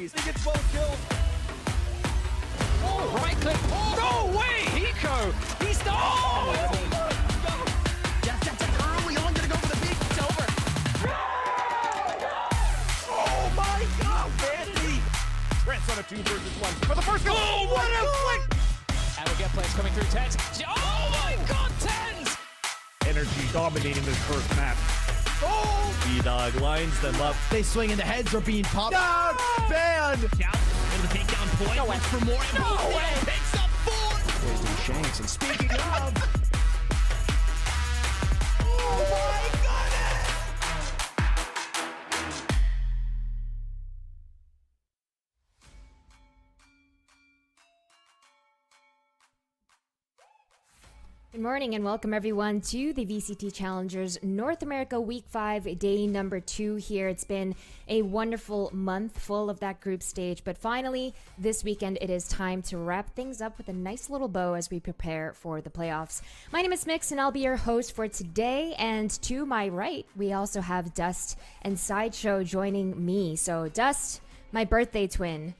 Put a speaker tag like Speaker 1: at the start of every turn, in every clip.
Speaker 1: He gets well killed.
Speaker 2: Oh, right click. Oh, no way! Hiko! He's the... Oh!
Speaker 1: Just early on, gonna go for the big. It's over. Oh my god, Vanity! Trent's on a 2 versus 1 for the first goal.
Speaker 2: Oh, what a flick! And we get plays coming through Tens. Oh my god, Tens!
Speaker 3: Energy dominating this first map.
Speaker 1: Oh!
Speaker 3: B-Dog lines them up.
Speaker 4: They swing and the heads are being popped.
Speaker 1: Dog! Van!
Speaker 2: Down, and the takedown point. Went for more. And
Speaker 1: No way!
Speaker 2: picks up 4!
Speaker 1: Poison Shanks, and speaking of... Oh my goodness!
Speaker 5: Good morning and welcome everyone to the VCT Challengers North America Week 5, day number 2 here. It's been a wonderful month full of that group stage, but finally this weekend it is time to wrap things up with a nice little bow as we prepare for the playoffs. My name is Mix and I'll be your host for today, and to my right we also have Dust and Sideshow joining me. So Dust, my birthday twin.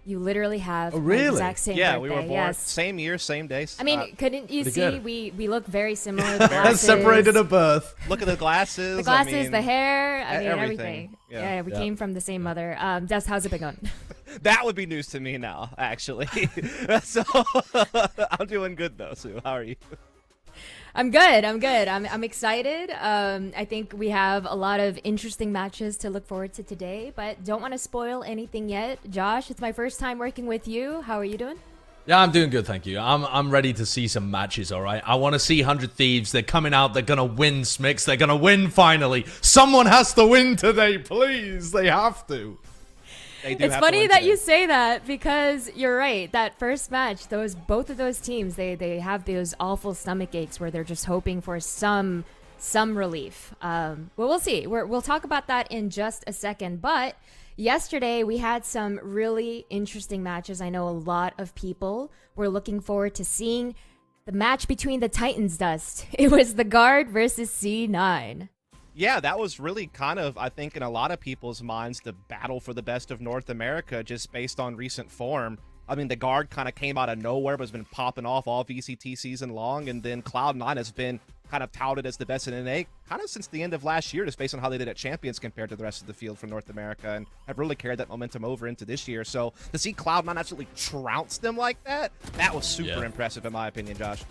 Speaker 5: You literally have the exact same
Speaker 6: yeah,
Speaker 5: birthday.
Speaker 6: we were born
Speaker 5: yes.
Speaker 6: same year, same day.
Speaker 5: I mean, couldn't you see?
Speaker 4: good.
Speaker 5: We look very similar. The glasses,
Speaker 4: Separated at birth.
Speaker 6: Look at the glasses.
Speaker 5: the glasses,
Speaker 6: I mean,
Speaker 5: the hair. I mean,
Speaker 6: everything.
Speaker 5: everything.
Speaker 6: Yeah.
Speaker 5: We came from the same mother. Dust, how's it been going?
Speaker 6: That would be news to me now, actually. So I'm doing good though. Sue, how are you?
Speaker 5: I'm good. I'm excited. I think we have a lot of interesting matches to look forward to today, but don't want to spoil anything yet. Josh, it's my first time working with you. How are you doing?
Speaker 4: Yeah, I'm doing good, thank you. I'm ready to see some matches, all right? I want to see 100 Thieves. They're coming out. They're going to win, Smix. They're going to win finally. Someone has to win today, please. They have to.
Speaker 5: It's funny that you say that because you're right. That first match, both of those teams, they have those awful stomach aches where they're just hoping for some relief. Well, we'll see. We'll talk about that in just a second. But yesterday we had some really interesting matches. I know a lot of people were looking forward to seeing the match between the Titans, Dust. It was the Guard versus C9.
Speaker 6: Yeah, that was really kind of, I think, in a lot of people's minds, the battle for the best of North America, just based on recent form. I mean, the Guard kind of came out of nowhere, but has been popping off all VCT season long, and then Cloud9 has been kind of touted as the best in NA kind of since the end of last year, just based on how they did at Champions compared to the rest of the field for North America, and have really carried that momentum over into this year. So to see Cloud9 absolutely trounce them like that was super impressive in my opinion, Josh.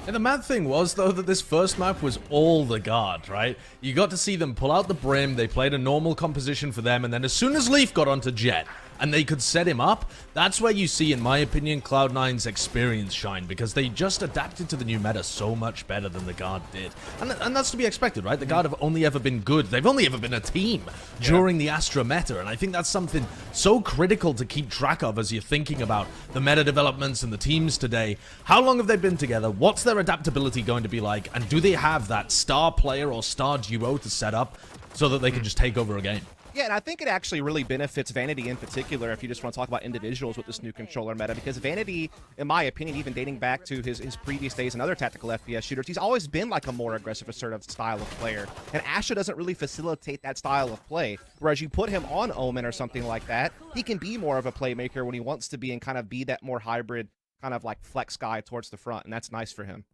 Speaker 4: And the mad thing was, though, that this first map was all the Guard, right? You got to see them pull out the Brim, they played a normal composition for them, and then as soon as Leaf got onto Jet, and they could set him up, that's where you see, in my opinion, Cloud9's experience shine, because they just adapted to the new meta so much better than the Guard did. And that's to be expected, right? The Guard have only ever been good. They've only ever been a team during the Astra meta, and I think that's something so critical to keep track of as you're thinking about the meta developments and the teams today. How long have they been together? What's their adaptability going to be like? And do they have that star player or star duo to set up so that they can just take over a game?
Speaker 6: Yeah, and I think it actually really benefits Vanity in particular if you just want to talk about individuals with this new controller meta, because Vanity, in my opinion, even dating back to his previous days in other tactical FPS shooters, he's always been like a more aggressive, assertive style of player. And Asha doesn't really facilitate that style of play, whereas you put him on Omen or something like that, he can be more of a playmaker when he wants to be and kind of be that more hybrid, kind of like flex guy towards the front, and that's nice for him.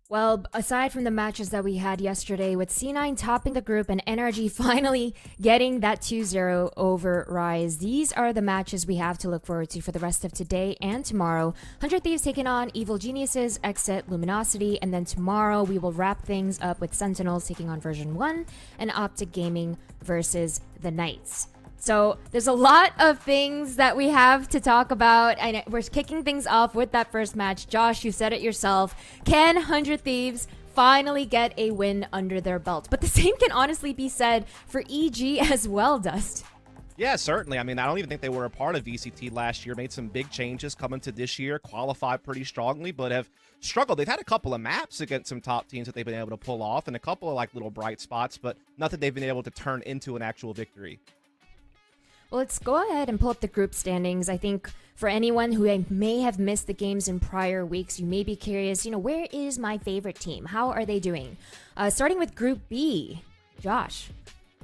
Speaker 5: Well, aside from the matches that we had yesterday with C9 topping the group and NRG finally getting that 2-0 over Rise, these are the matches we have to look forward to for the rest of today and tomorrow. 100 Thieves taking on Evil Geniuses, Exit, Luminosity, and then tomorrow we will wrap things up with Sentinels taking on Version 1 and Optic Gaming versus the Knights. So there's a lot of things that we have to talk about, and we're kicking things off with that first match. Josh, you said it yourself. Can 100 Thieves finally get a win under their belt? But the same can honestly be said for EG as well, Dust.
Speaker 6: Yeah, certainly. I mean, I don't even think they were a part of VCT last year. Made some big changes coming to this year, qualified pretty strongly, but have struggled. They've had a couple of maps against some top teams that they've been able to pull off, and a couple of like little bright spots, but nothing they've been able to turn into an actual victory.
Speaker 5: Well, let's go ahead and pull up the group standings. I think for anyone who may have missed the games in prior weeks, you may be curious, where is my favorite team? How are they doing? Starting with Group B, Josh.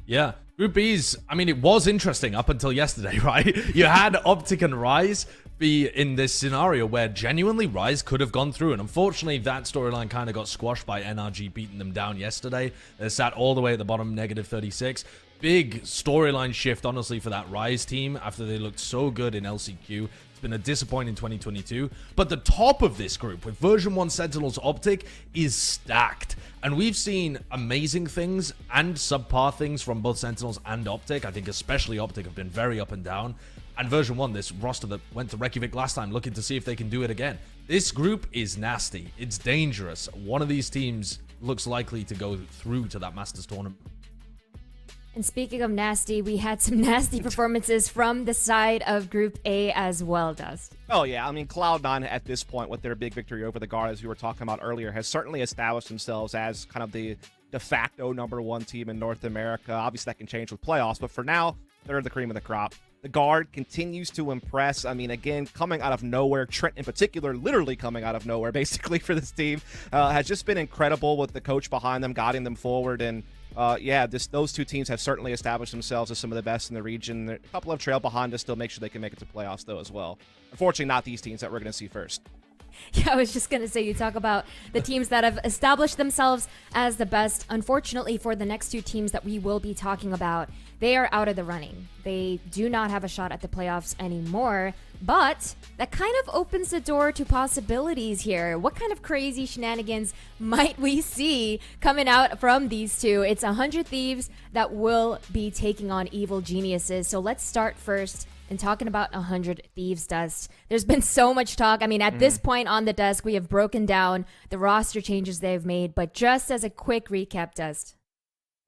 Speaker 4: Yeah. Group B's, I mean, it was interesting up until yesterday, right? You had Optic and Rise be in this scenario where genuinely Rise could have gone through, and unfortunately that storyline kind of got squashed by NRG beating them down yesterday. They sat all the way at the bottom, -36. Big storyline shift, honestly, for that Rise team after they looked so good in LCQ. It's been a disappointing 2022. But the top of this group with version 1 Sentinels Optic is stacked. And we've seen amazing things and subpar things from both Sentinels and Optic. I think especially Optic have been very up and down. And version 1, this roster that went to Reykjavik last time, looking to see if they can do it again. This group is nasty. It's dangerous. One of these teams looks likely to go through to that Masters tournament.
Speaker 5: And speaking of nasty, we had some nasty performances from the side of Group A as well, Dust.
Speaker 6: Oh, yeah. I mean, Cloud9 at this point, with their big victory over the Guard, as we were talking about earlier, has certainly established themselves as kind of the de facto #1 team in North America. Obviously, that can change with playoffs, but for now, they're the cream of the crop. The Guard continues to impress. I mean, again, coming out of nowhere, Trent in particular, literally coming out of nowhere, basically, for this team, has just been incredible with the coach behind them, guiding them forward, and yeah, those two teams have certainly established themselves as some of the best in the region. A couple of trail behind to still make sure they can make it to playoffs, though, as well. Unfortunately, not these teams that we're going to see first.
Speaker 5: Yeah, I was just going to say, you talk about the teams that have established themselves as the best. Unfortunately, for the next two teams that we will be talking about, they are out of the running. They do not have a shot at the playoffs anymore, but that kind of opens the door to possibilities here. What kind of crazy shenanigans might we see coming out from these two? It's 100 Thieves that will be taking on Evil Geniuses. So let's start first and talking about 100 Thieves, Dust. There's been so much talk. I mean, at this point on the desk, we have broken down the roster changes they've made, but just as a quick recap, Dust.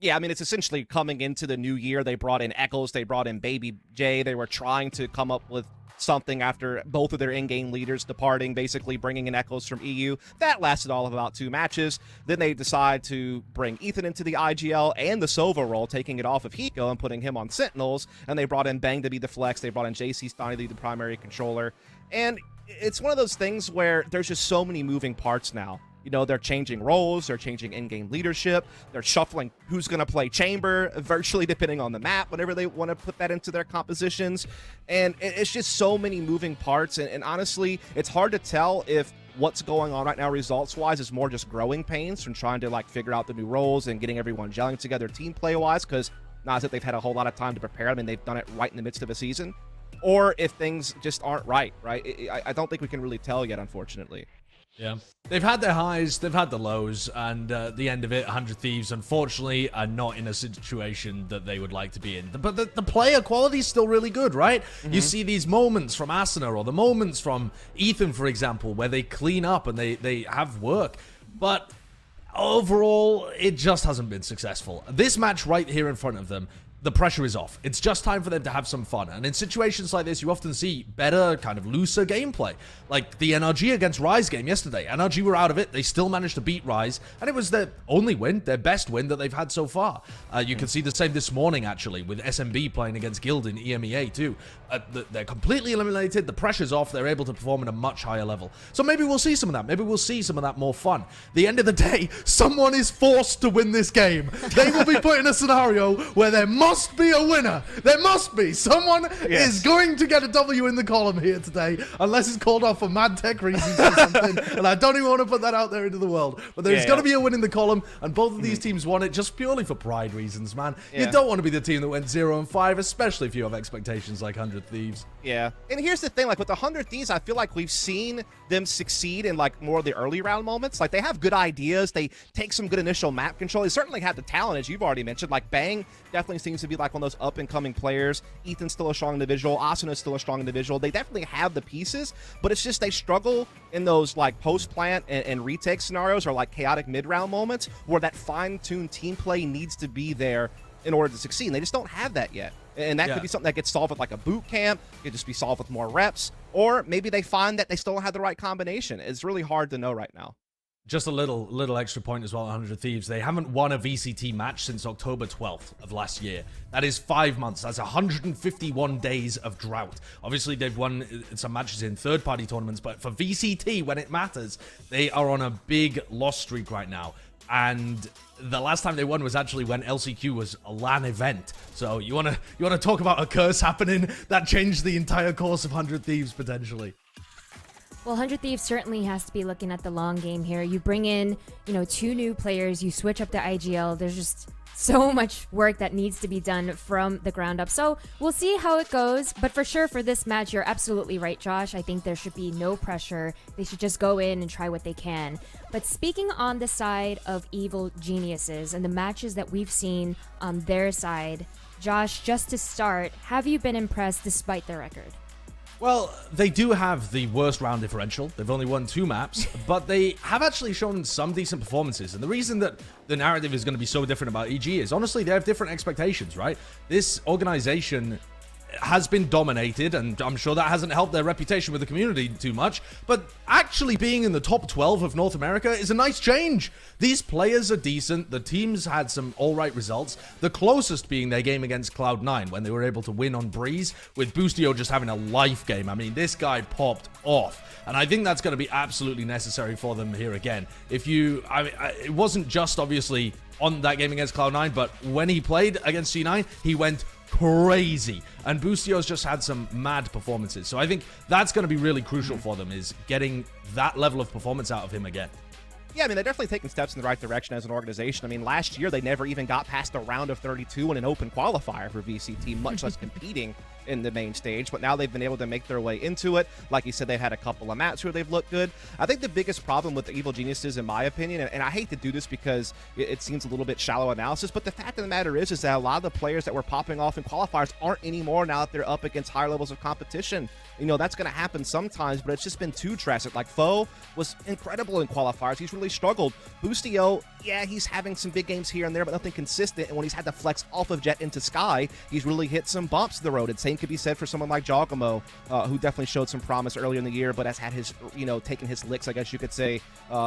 Speaker 6: Yeah, I mean, it's essentially coming into the new year. They brought in Echoes, they brought in Baby J. They were trying to come up with something after both of their in-game leaders departing, basically bringing in Echoes from EU. That lasted all of about 2 matches. Then they decide to bring Ethan into the IGL and the Sova role, taking it off of Hiko and putting him on Sentinels. And they brought in Bang to be the flex. They brought in JC Stoney to be the primary controller. And it's one of those things where there's just so many moving parts now. You know, they're changing roles, they're changing in-game leadership, they're shuffling who's going to play Chamber, virtually depending on the map, whenever they want to put that into their compositions. And it's just so many moving parts, and honestly, it's hard to tell if what's going on right now results-wise is more just growing pains from trying to, like, figure out the new roles and getting everyone gelling together team play-wise, because not as if they've had a whole lot of time to prepare. I mean, they've done it right in the midst of a season. Or if things just aren't right? I don't think we can really tell yet, unfortunately.
Speaker 4: Yeah. They've had their highs, they've had the lows, and at the end of it, 100 Thieves, unfortunately, are not in a situation that they would like to be in. But the player quality is still really good, right? You see these moments from Asuna, or the moments from Ethan, for example, where they clean up and they have work. But overall, it just hasn't been successful. This match right here in front of them, the pressure is off. It's just time for them to have some fun. And in situations like this, you often see better, kind of looser gameplay. Like the NRG against Rise game yesterday. NRG were out of it. They still managed to beat Rise. And it was their only win, their best win that they've had so far. You can see the same this morning, actually, with SMB playing against Guild in EMEA too. They're completely eliminated. The pressure's off. They're able to perform at a much higher level. So maybe we'll see some of that. Maybe we'll see some of that more fun. At the end of the day, someone is forced to win this game. They will be put in a scenario where there must be a winner. There must be. Someone is going to get a W in the column here today, unless it's called off for mad tech reasons or something. And I don't even want to put that out there into the world. But there's got to be a win in the column, and both of these teams won it just purely for pride reasons, man. You don't want to be the team that went 0-5, especially if you have expectations like 100 Thieves.
Speaker 6: Yeah. And here's the thing, like with the 100 Thieves, I feel like we've seen them succeed in like more of the early round moments. Like they have good ideas. They take some good initial map control. They certainly have the talent, as you've already mentioned. Like Bang definitely seems to be like one of those up and coming players. Ethan's still a strong individual. Asuna's still a strong individual. They definitely have the pieces, but it's just they struggle in those like post plant and retake scenarios, or like chaotic mid round moments where that fine-tuned team play needs to be there in order to succeed. And they just don't have that yet. And that could be something that gets solved with like a boot camp. It could just be solved with more reps. Or maybe they find that they still don't have the right combination. It's really hard to know right now.
Speaker 4: Just a little extra point as well, 100 Thieves. They haven't won a VCT match since October 12th of last year. That is 5 months. That's 151 days of drought. Obviously, they've won some matches in third-party tournaments, but for VCT, when it matters, they are on a big loss streak right now. and the last time they won was actually when LCQ was a LAN event. So you wanna talk about a curse happening that changed the entire course of 100 Thieves potentially.
Speaker 5: Well, 100 Thieves certainly has to be looking at the long game here. You bring in, 2 new players, you switch up the IGL. There's just so much work that needs to be done from the ground up. So we'll see how it goes. But for sure, for this match, you're absolutely right, Josh. I think there should be no pressure. They should just go in and try what they can. But speaking on the side of Evil Geniuses and the matches that we've seen on their side, Josh, just to start, have you been impressed despite their record?
Speaker 4: Well, they do have the worst round differential. They've only won 2 maps, but they have actually shown some decent performances. And the reason that the narrative is going to be so different about EG is, honestly, they have different expectations, right? This organization has been dominated, and I'm sure that hasn't helped their reputation with the community too much, but actually being in the top 12 of North America is a nice change. These players are decent, the teams had some alright results, the closest being their game against Cloud9 when they were able to win on Breeze, with Boostio just having a life game. I mean, this guy popped off, and I think that's going to be absolutely necessary for them here again. It wasn't just obviously on that game against Cloud9, but when he played against G9, he went crazy, and Boostio's just had some mad performances. So I think that's going to be really crucial for them, is getting that level of performance out of him again.
Speaker 6: Yeah, I mean, they're definitely taking steps in the right direction as an organization. I mean, last year, they never even got past a round of 32 in an open qualifier for VCT, much less competing in the main stage. But now they've been able to make their way into it. Like you said, they've had a couple of maps where they've looked good. I think the biggest problem with the Evil Geniuses, in my opinion, and I hate to do this because it seems a little bit shallow analysis, but the fact of the matter is that a lot of the players that were popping off in qualifiers aren't anymore now that they're up against higher levels of competition. That's going to happen sometimes, but it's just been too drastic. Like, Foe was incredible in qualifiers. He's really struggled. Boostio, yeah, he's having some big games here and there, but nothing consistent. And when he's had to flex off of Jet into Sky, he's really hit some bumps in the road. And same could be said for someone like Jogamo, who definitely showed some promise earlier in the year, but has had his, taken his licks, I guess you could say,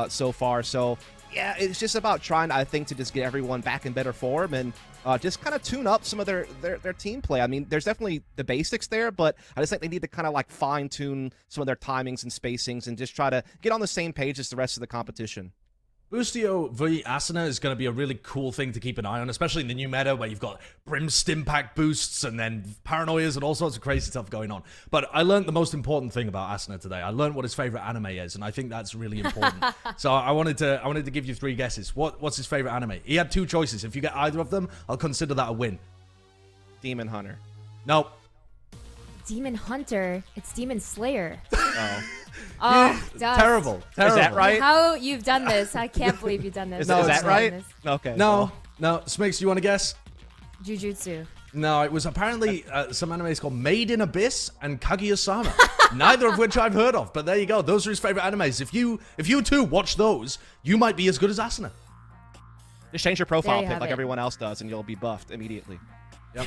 Speaker 6: so far. So, yeah, it's just about trying, I think, to just get everyone back in better form and just kind of tune up some of their team play. I mean, there's definitely the basics there, but I just think they need to kind of like fine-tune some of their timings and spacings and just try to get on the same page as the rest of the competition.
Speaker 4: Boostio v Asuna is going to be a really cool thing to keep an eye on, especially in the new meta where you've got Brim Stimpack boosts and then Paranoias and all sorts of crazy stuff going on. But I learned the most important thing about Asuna today. I learned what his favorite anime is, and I think that's really important. So I wanted to give you 3 guesses. What's his favorite anime? He had 2 choices. If you get either of them, I'll consider that a win.
Speaker 6: Demon Hunter.
Speaker 4: Nope.
Speaker 5: Demon Hunter? It's Demon Slayer.
Speaker 6: Oh.
Speaker 5: Oh, Dust.
Speaker 4: Terrible.
Speaker 6: Is that right?
Speaker 5: How you've done this? I can't believe you've done this.
Speaker 6: Is that right? Okay.
Speaker 4: No. Smix, you want to guess?
Speaker 5: Jujutsu.
Speaker 4: No, it was apparently some animes called Made in Abyss and Kaguya-sama. Neither of which I've heard of, but there you go. Those are his favorite animes. If you too watch those, you might be as good as Asuna.
Speaker 6: Just change your profile pic like
Speaker 5: it.
Speaker 6: everyone else does, and you'll be buffed immediately.
Speaker 4: Yep.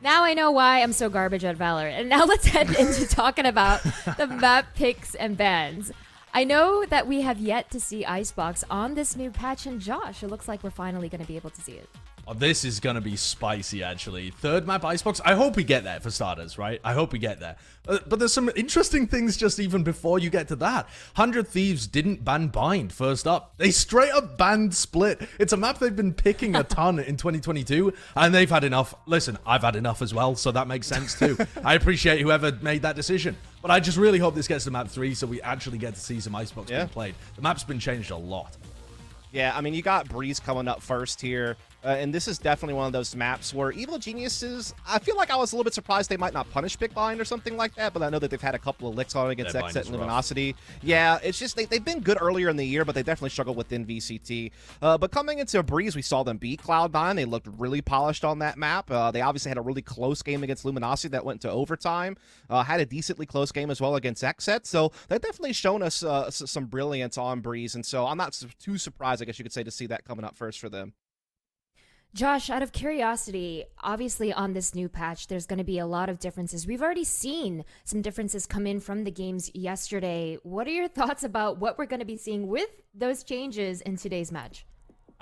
Speaker 5: Now I know why I'm so garbage at Valorant. And now let's head into talking about the map picks and bans. I know that we have yet to see Icebox on this new patch, and Josh, it looks like we're finally going to be able to see it.
Speaker 4: Oh, this is going to be spicy, actually. 3rd map Icebox. I hope we get there for starters, right? I hope we get there. But there's some interesting things just even before you get to that. 100 Thieves didn't ban Bind first up. They straight up banned Split. It's a map they've been picking a ton in 2022, and they've had enough. Listen, I've had enough as well, so that makes sense too. I appreciate whoever made that decision. But I just really hope this gets to map 3 so we actually get to see some Icebox being played. The map's been changed a lot.
Speaker 6: Yeah, I mean, you got Breeze coming up first here. And this is definitely one of those maps where Evil Geniuses, I feel like I was a little bit surprised they might not punish Big Bind or something like that, but I know that they've had a couple of licks on it against Exit and Luminosity. Yeah, it's just they've been good earlier in the year, but they definitely struggled within VCT. But coming into Breeze, we saw them beat Cloud9. They looked really polished on that map. They obviously had a really close game against Luminosity that went to overtime. Had a decently close game as well against Exet. So they've definitely shown us some brilliance on Breeze, and so I'm not too surprised, I guess you could say, to see that coming up first for them.
Speaker 5: Josh, out of curiosity, obviously on this new patch, there's going to be a lot of differences. We've already seen some differences come in from the games yesterday. What are your thoughts about what we're going to be seeing with those changes in today's match?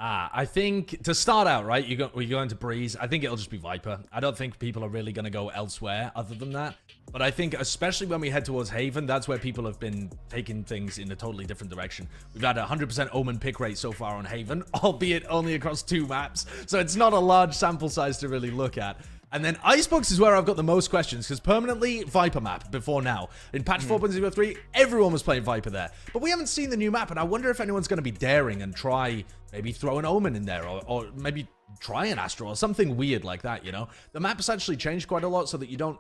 Speaker 4: I think to start out, right, we're going to Breeze. I think it'll just be Viper. I don't think people are really going to go elsewhere other than that. But I think especially when we head towards Haven, that's where people have been taking things in a totally different direction. We've had a 100% Omen pick rate so far on Haven, albeit only across 2 maps. So it's not a large sample size to really look at. And then Icebox is where I've got the most questions, because permanently Viper map before now. In patch 4.03, everyone was playing Viper there. But we haven't seen the new map, and I wonder if anyone's going to be daring and try maybe throw an Omen in there, or maybe try an Astro, or something weird like that, you know? The map has actually changed quite a lot so that you don't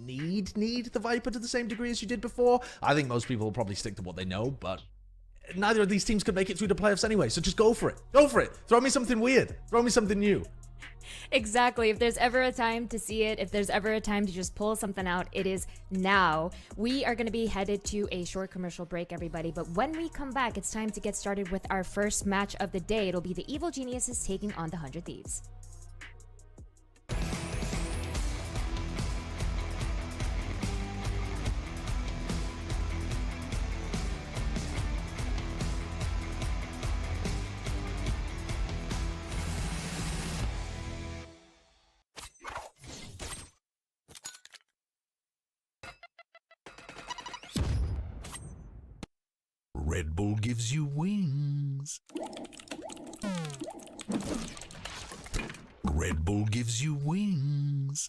Speaker 4: need the Viper to the same degree as you did before. I think most people will probably stick to what they know, but neither of these teams could make it through the playoffs anyway, so just go for it. Go for it. Throw me something weird. Throw me something new.
Speaker 5: Exactly. If there's ever a time to see it, if there's ever a time to just pull something out, it is now. We are going to be headed to a short commercial break, everybody. But when we come back, it's time to get started with our first match of the day. It'll be the Evil Geniuses taking on the 100 Thieves.
Speaker 7: Red Bull gives you wings. Red Bull gives you wings.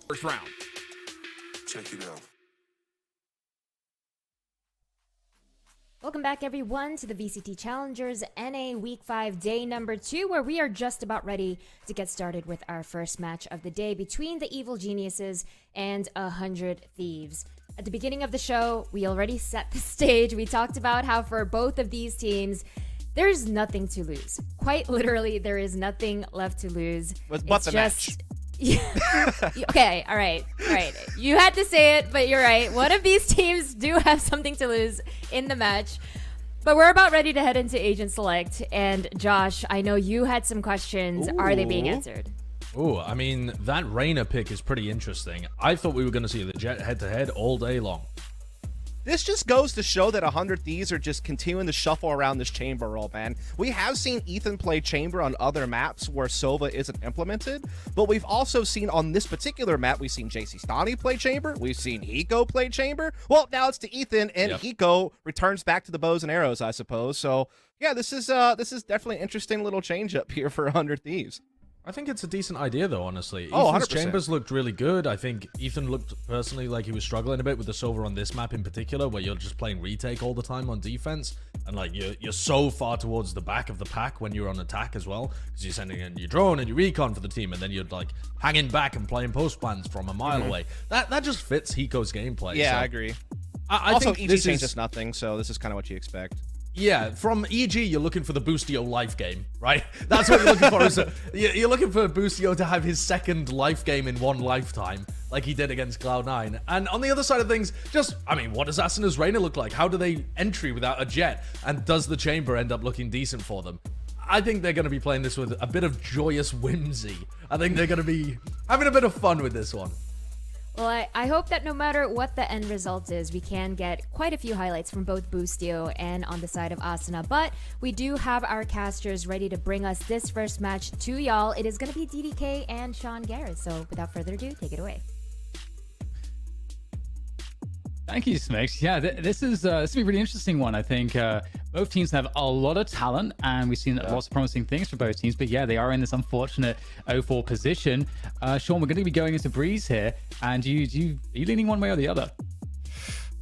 Speaker 1: First round.
Speaker 7: Check it out.
Speaker 5: Welcome back, everyone, to the VCT Challengers NA Week 5, day number 2, where we are just about ready to get started with our first match of the day between the Evil Geniuses and 100 Thieves. At the beginning of the show, we already set the stage. We talked about how for both of these teams, there's nothing to lose. Quite literally, there is nothing left to lose.
Speaker 6: What's the match?
Speaker 5: Okay, all right. You had to say it, but you're right. One of these teams do have something to lose in the match. But we're about ready to head into Agent Select. And Josh, I know you had some questions. Are they being answered?
Speaker 4: Oh, I mean, that Reyna pick is pretty interesting. I thought we were going to see the Jet head-to-head all day long.
Speaker 6: This just goes to show that 100 Thieves are just continuing to shuffle around this chamber role, man. We have seen Ethan play chamber on other maps where Sova isn't implemented, but we've also seen on this particular map, we've seen JC Stani play chamber, we've seen Hiko play chamber. Well, now it's to Ethan, and Hiko returns back to the bows and arrows, I suppose. So, yeah, this is definitely an interesting little change up here for 100 Thieves.
Speaker 4: I think it's a decent idea, though, honestly.
Speaker 6: Oh,
Speaker 4: Ethan's
Speaker 6: 100%.
Speaker 4: chambers looked really good. I think Ethan looked personally like he was struggling a bit with the Sova on this map in particular, where you're just playing retake all the time on defense, and like you're so far towards the back of the pack when you're on attack as well, because you're sending in your drone and your recon for the team, and then you're like hanging back and playing post plans from a mile away. That just fits Hiko's gameplay.
Speaker 6: Yeah,
Speaker 4: so
Speaker 6: I agree.
Speaker 4: I
Speaker 6: Also,
Speaker 4: think
Speaker 6: EG
Speaker 4: this
Speaker 6: changes
Speaker 4: is
Speaker 6: nothing, so this is kind of what you expect.
Speaker 4: Yeah, from EG, you're looking for the Boostio life game, right? That's what you're looking for. You're looking for Boostio to have his second life game in one lifetime, like he did against Cloud9. And on the other side of things, what does Asana's Reyna look like? How do they entry without a jet? And does the chamber end up looking decent for them? I think they're going to be playing this with a bit of joyous whimsy. I think they're going to be having a bit of fun with this one.
Speaker 5: Well, I hope that no matter what the end result is, we can get quite a few highlights from both Boostio and on the side of Asuna. But we do have our casters ready to bring us this first match to y'all. It is going to be DDK and Sean Garrett. So without further ado, take it away.
Speaker 8: Thank you, Smix. Yeah, this is going to be a really interesting one. I think both teams have a lot of talent, and we've seen lots of promising things for both teams. But yeah, they are in this unfortunate 0-4 position. Sean, we're going to be going into Breeze here, and are you leaning one way or the other?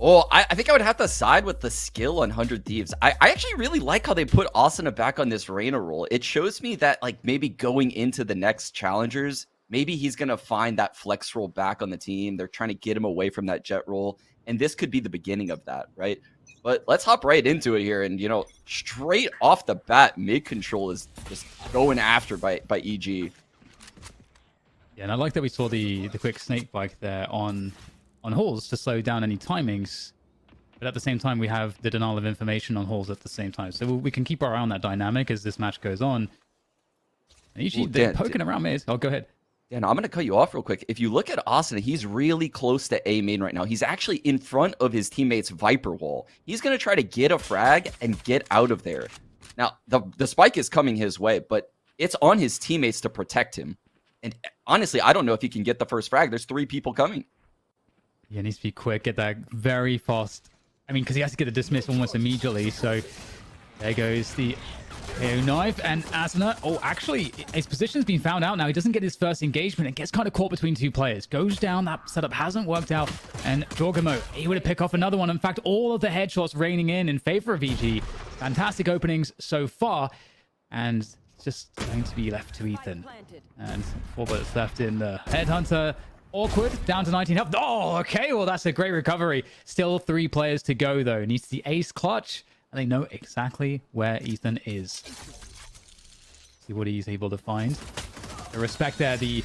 Speaker 9: Oh, I think I would have to side with the skill on 100 Thieves. I actually really like how they put Asuna back on this Reyna role. It shows me that like maybe going into the next challengers, maybe he's going to find that flex role back on the team. They're trying to get him away from that jet role. And this could be the beginning of that, right? But let's hop right into it here. And, straight off the bat, mid control is just going after by EG.
Speaker 8: Yeah, and I like that we saw the quick snake bike there on Halls to slow down any timings. But at the same time, we have the denial of information on Halls at the same time. So we can keep our eye on that dynamic as this match goes on. And EG, they're poking around mid. Oh, go ahead.
Speaker 9: Dan, I'm going to cut you off real quick. If you look at Asuna, he's really close to A main right now. He's actually in front of his teammate's Viper wall. He's going to try to get a frag and get out of there. Now, the spike is coming his way, but it's on his teammates to protect him. And honestly, I don't know if he can get the first frag. There's 3 people coming.
Speaker 8: Yeah, needs to be quick, get that very fast. I mean, because he has to get the dismiss almost immediately. So there goes the KO knife, and Asuna, oh, actually, his position's been found out now. He doesn't get his first engagement and gets kind of caught between 2 players. Goes down, that setup hasn't worked out, and Jorgamo able to pick off another one. In fact, all of the headshots raining in favor of EG. Fantastic openings so far, and it's just going to be left to Ethan. And 4 bullets left in the Headhunter. Awkward, down to 19 health. Oh, okay, well, that's a great recovery. Still 3 players to go, though. Needs the ace clutch. And they know exactly where Ethan is. See what he's able to find. The respect there. The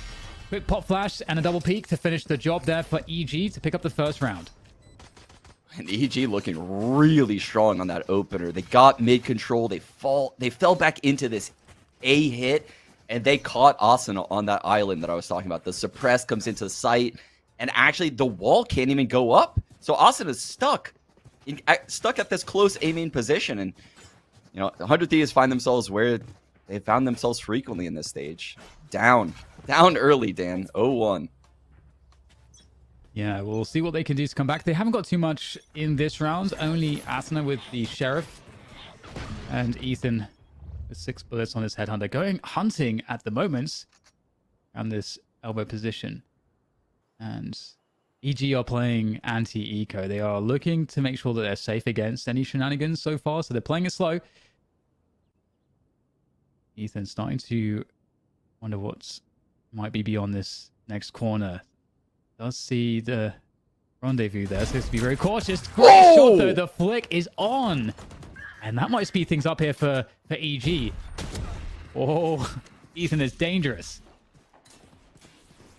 Speaker 8: quick pop flash and a double peek to finish the job there for EG to pick up the first round.
Speaker 9: And EG looking really strong on that opener. They got mid control. They fell back into this A hit. And they caught Asuna on that island that I was talking about. The suppress comes into sight. And actually, the wall can't even go up. So Asuna's stuck. Stuck at this close A main position, and 100 Thieves find themselves where they found themselves frequently in this stage. Down early, Dan. 0-1.
Speaker 8: Yeah, we'll see what they can do to come back. They haven't got too much in this round. Only Asuna with the Sheriff, and Ethan with 6 bullets on his Headhunter, going hunting at the moment around this elbow position. And EG are playing anti-eco. They are looking to make sure that they're safe against any shenanigans so far, so they're playing it slow. Ethan's starting to wonder what might be beyond this next corner. Does see the rendezvous there, so he has to be very cautious. Great shot, though. The flick is on. And that might speed things up here for EG. Oh, Ethan is dangerous.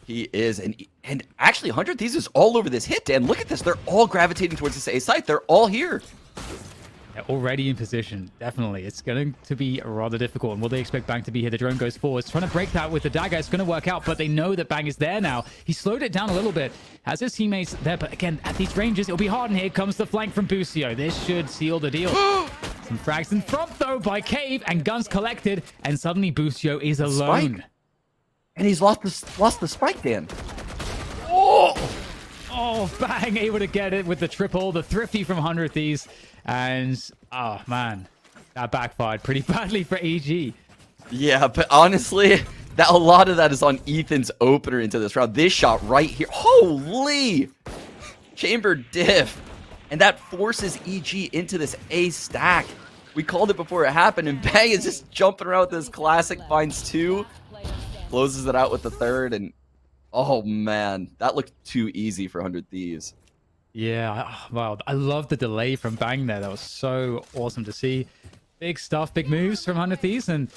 Speaker 9: He is, and actually 100 Thieves is all over this hit, Dan. Look at this. They're all gravitating towards this A site. They're all here.
Speaker 8: They're already in position. Definitely. It's going to be rather difficult. And will they expect Bang to be here? The drone goes forward. Trying to break that with the dagger. It's going to work out, but they know that Bang is there now. He slowed it down a little bit. Has his teammates there, but again, at these ranges, it'll be hard. And here comes the flank from Busio. This should seal the deal. Some frags in front, though, by Cave, and guns collected. And suddenly Busio is alone.
Speaker 9: Spike. And he's lost the spike, Dan.
Speaker 8: Oh, Bang able to get it with the triple, the thrifty from 100 Thieves. And, oh, man, that backfired pretty badly for EG.
Speaker 9: Yeah, but honestly, a lot of that is on Ethan's opener into this round. This shot right here. Holy! Chamber diff. And that forces EG into this A stack. We called it before it happened, and Bang is just jumping around with this classic, finds 2. Closes it out with the 3rd, and oh man, that looked too easy for 100 Thieves.
Speaker 8: Yeah, wow, I love the delay from Bang there. That was so awesome to see. Big stuff, big moves from 100 Thieves, and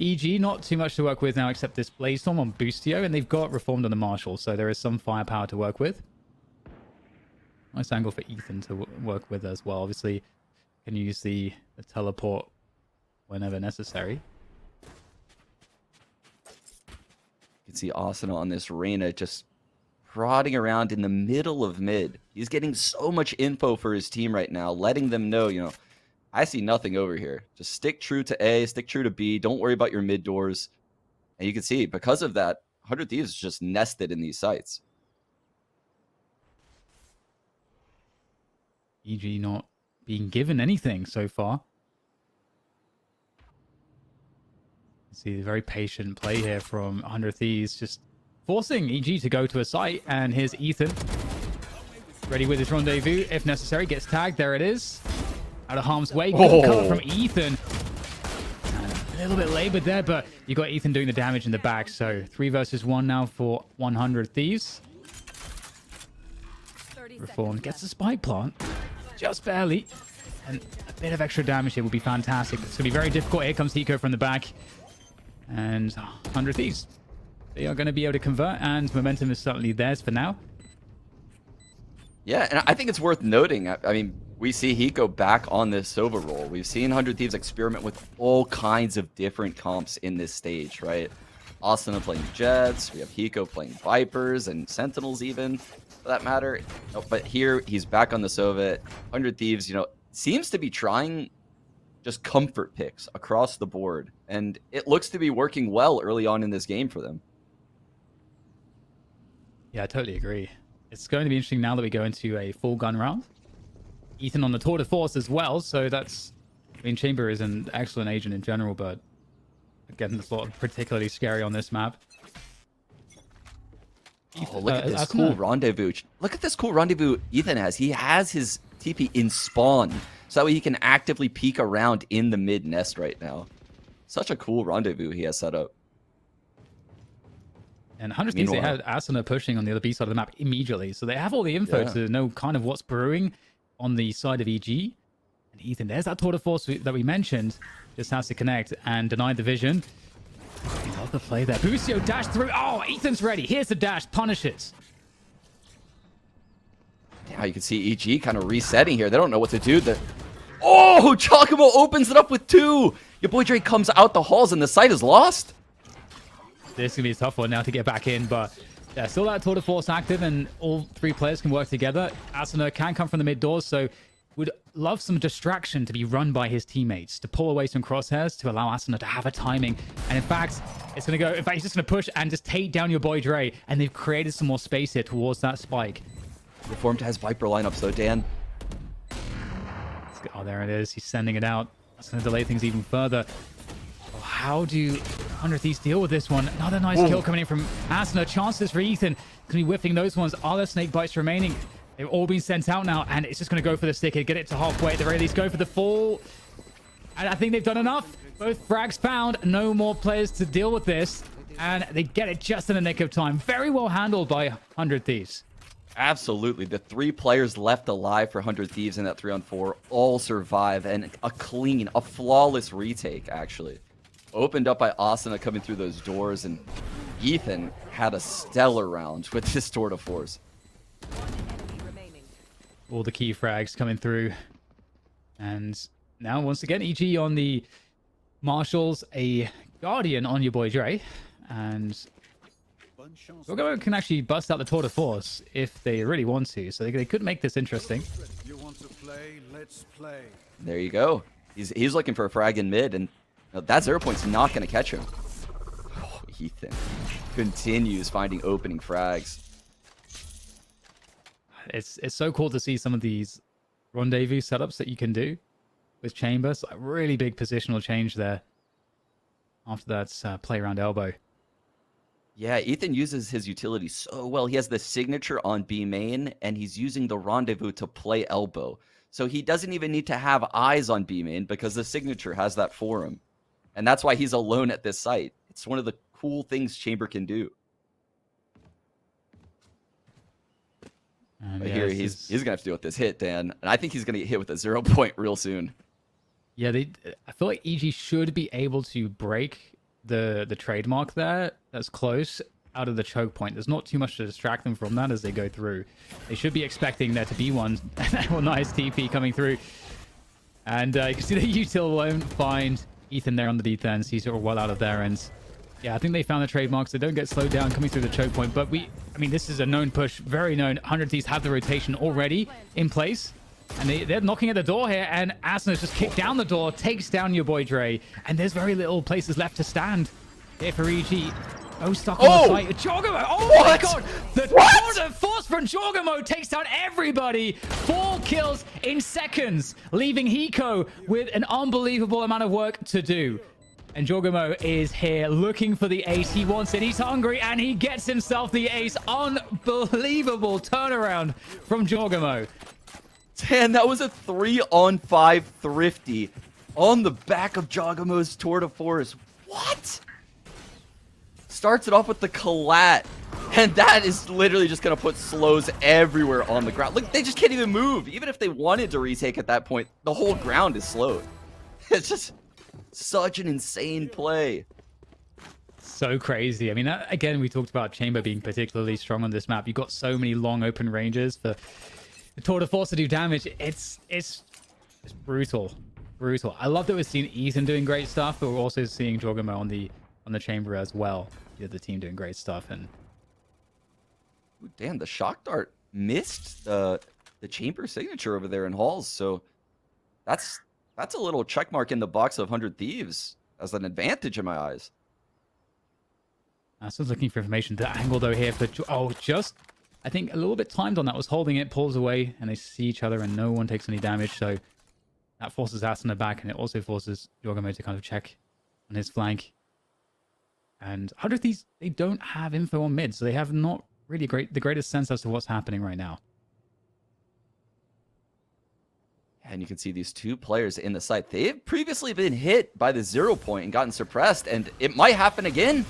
Speaker 8: EG not too much to work with now except this Blaze Storm on Boostio, and they've got Reformed on the Marshal, so there is some firepower to work with. Nice angle for Ethan to work with as well. Obviously, can use the teleport whenever necessary.
Speaker 9: You can see Asuna on this Reyna just prodding around in the middle of mid. He's getting so much info for his team right now, letting them know, I see nothing over here. Just stick true to A, stick true to B. Don't worry about your mid doors. And you can see, because of that, 100 Thieves is just nested in these sites.
Speaker 8: EG not being given anything so far. See the very patient play here from 100 Thieves, just forcing EG to go to a site. And here's Ethan, ready with his rendezvous if necessary. Gets tagged. There it is. Out of harm's way. Good cover from Ethan. And a little bit labored there, but you got Ethan doing the damage in the back. So 3 versus 1 now for 100 Thieves. Reform gets the spike plant, just barely. And a bit of extra damage here would be fantastic. It's going to be very difficult. Here comes Hiko from the back. And 100 Thieves, they are going to be able to convert, and momentum is certainly theirs for now.
Speaker 9: Yeah, and I think it's worth noting, I mean, we see Hiko back on this Sova role. We've seen 100 Thieves experiment with all kinds of different comps in this stage, right? Asuna playing Jets, we have Hiko playing Vipers and Sentinels even, for that matter. But here, he's back on the Sova. 100 Thieves, seems to be trying just comfort picks across the board. And it looks to be working well early on in this game for them.
Speaker 8: Yeah, I totally agree. It's going to be interesting now that we go into a full gun round. Ethan on the tour de force as well, so that's... I mean, Chamber is an excellent agent in general, but again, it's not particularly scary on this map.
Speaker 9: Oh, look at this cool rendezvous. Look at this cool rendezvous Ethan has. He has his TP in spawn, so that way he can actively peek around in the mid nest right now. Such a cool rendezvous he has set up.
Speaker 8: And 100 Thieves, they had Asuna pushing on the other B side of the map immediately, so they have all the info to know kind of what's brewing on the side of EG. And Ethan, there's that tour de force that we mentioned, just has to connect and deny the vision. Love the play there. Busio dash through. Oh, Ethan's ready. Here's the dash. Punishes.
Speaker 9: Yeah, you can see EG kind of resetting here. They don't know what to do. Oh, Giacomo opens it up with 2. Your boy Dre comes out the halls and the site is lost.
Speaker 8: This is going to be a tough one now to get back in, but yeah, still that tour de force active and all 3 players can work together. Asuna can come from the mid doors, so would love some distraction to be run by his teammates to pull away some crosshairs to allow Asuna to have a timing. And in fact, it's going to go... In fact, he's just going to push and just take down your boy Dre. And they've created some more space here towards that spike.
Speaker 9: Reformed has Viper lineup, so Dan.
Speaker 8: Oh, there it is. He's sending it out. That's going to delay things even further. Oh, how do 100 Thieves deal with this one? Another nice kill coming in from Asuna. Chances for Ethan. Going to be whiffing those ones. Are there snake bites remaining? They've all been sent out now, and it's just going to go for the stick here, get it to halfway. At the very least, go for the full. And I think they've done enough. Both frags found. No more players to deal with this. And they get it just in the nick of time. Very well handled by 100 Thieves.
Speaker 9: Absolutely. The 3 players left alive for 100 Thieves in that 3-on-4 all survive. And a clean, a flawless retake, actually. Opened up by Asuna coming through those doors. And Ethan had a stellar round with his tour de force.
Speaker 8: All the key frags coming through. And now, once again, EG on the Marshals, a Guardian on your boy Dre. And Giacomo can actually bust out the tour de force if they really want to. So they could make this interesting.
Speaker 7: You want to play? Let's play.
Speaker 9: There you go. He's looking for a frag in mid, and that 0 point's not going to catch him. Oh, Ethan continues finding opening frags.
Speaker 8: It's so cool to see some of these rendezvous setups that you can do with Chambers. A really big positional change there after that play around elbow.
Speaker 9: Yeah, Ethan uses his utility so well. He has the signature on B main, and he's using the rendezvous to play elbow. So he doesn't even need to have eyes on B main because the signature has that for him. And that's why he's alone at this site. It's one of the cool things Chamber can do. But
Speaker 8: yeah,
Speaker 9: here he's going to have to deal with this hit, Dan. And I think he's going to get hit with a 0 point real soon.
Speaker 8: Yeah, I feel like EG should be able to break the trademark there. That's close out of the choke point. There's not too much to distract them from that as they go through. They should be expecting there to be one. Well, nice TP coming through. And you can see the util won't find Ethan there on the defense. He's sort of well out of there. And yeah, I think they found the trademarks. They don't get slowed down coming through the choke point. But I mean, this is a known push, very known. 100 Thieves have the rotation already in place. And they're knocking at the door here. And Asuna's just kicked down the door, takes down your boy Dre. And there's very little places left to stand here for EG. Oh, stuck on the site. Giacomo. Oh my god. The tour de force from Giacomo takes down everybody. 4 kills in seconds, leaving Hiko with an unbelievable amount of work to do. And Giacomo is here looking for the ace. He wants it. He's hungry, and he gets himself the ace. Unbelievable turnaround from Giacomo.
Speaker 9: Dan, that was a 3-on-5 thrifty on the back of Giacomo's tour de force. What? Starts it off with the collat. And that is literally just going to put slows everywhere on the ground. Look, they just can't even move. Even if they wanted to retake at that point, the whole ground is slowed. It's just such an insane play.
Speaker 8: So crazy. I mean, again, we talked about Chamber being particularly strong on this map. You've got so many long open ranges for the tour de force to do damage. It's brutal. Brutal. I love that we're seeing Ethan doing great stuff, but we're also seeing Giacomo on the Chamber as well. The team doing great stuff. And
Speaker 9: ooh, damn, the shock dart missed the Chamber signature over there in halls. So that's That's a little check mark in the box of 100 Thieves as an advantage in my eyes.
Speaker 8: Still looking for information. The angle, though, here for... just... I think a little bit timed on that. Was holding it, pulls away, and they see each other, and no one takes any damage. So that forces Asuna back, and it also forces Jorgamo to kind of check on his flank. And 100 Thieves, they don't have info on mid, so they have not really the greatest sense as to what's happening right now.
Speaker 9: And you can see these two players in the site. They've previously been hit by the 0 point and gotten suppressed, and it might happen again.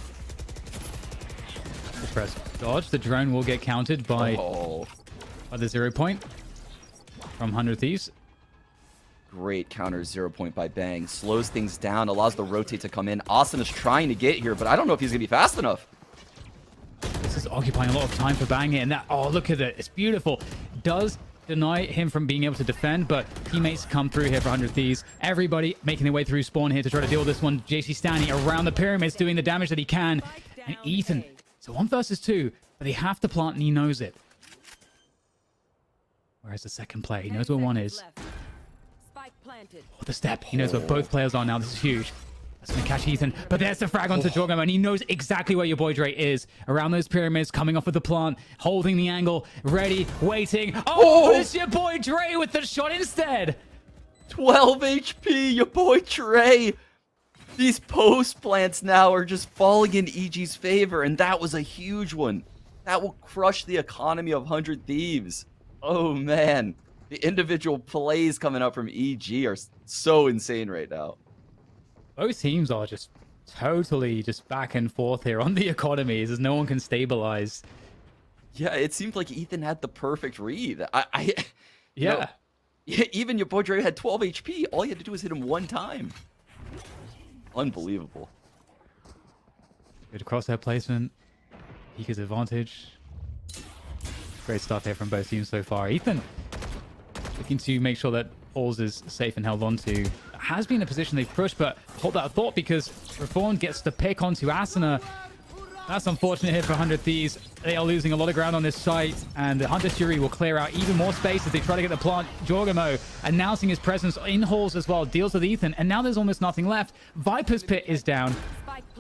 Speaker 8: Press dodge. The drone will get counted by the 0 point from 100 Thieves.
Speaker 9: Great counter 0 point by Bang. Slows things down, allows the rotate to come in. Austin is trying to get here, but I don't know if he's going to be fast enough.
Speaker 8: This is occupying a lot of time for Bang, and that... Oh, look at it. It's beautiful. Does deny him from being able to defend, but teammates come through here for 100 Thieves. Everybody making their way through spawn here to try to deal with this one. JC Stanley around the pyramids doing the damage that he can. And Ethan... So 1 versus 2, but they have to plant and he knows it. Whereas the second player, he knows where one is. Oh, the step. He knows where both players are now. This is huge. That's going to catch Ethan. But there's the frag onto Jorgamo, and he knows exactly where your boy Dre is. Around those pyramids, coming off with the plant, holding the angle, ready, waiting. Oh, it's your boy Dre with the shot instead.
Speaker 9: 12 HP, your boy Dre. These post plants now are just falling in EG's favor, and that was a huge one. That will crush the economy of 100 Thieves. Oh, man. The individual plays coming up from EG are so insane right now.
Speaker 8: Both teams are just totally just back and forth here on the economies as no one can stabilize.
Speaker 9: Yeah, it seemed like Ethan had the perfect read.
Speaker 8: Yeah.
Speaker 9: Even your boy Dre had 12 HP. All you had to do was hit him one time. Unbelievable.
Speaker 8: Good crosshair placement. Hika's advantage. Great stuff here from both teams so far. Ethan looking to make sure that Halls is safe and held on to. Has been a position they've pushed, but hold that thought because Reformed gets the pick onto Asuna. That's unfortunate here for 100 Thieves. They are losing a lot of ground on this site, and the Hunter Shuri will clear out even more space as they try to get the plant. Jorgamo announcing his presence in halls as well, deals with Ethan, and now there's almost nothing left. Viper's Pit is down,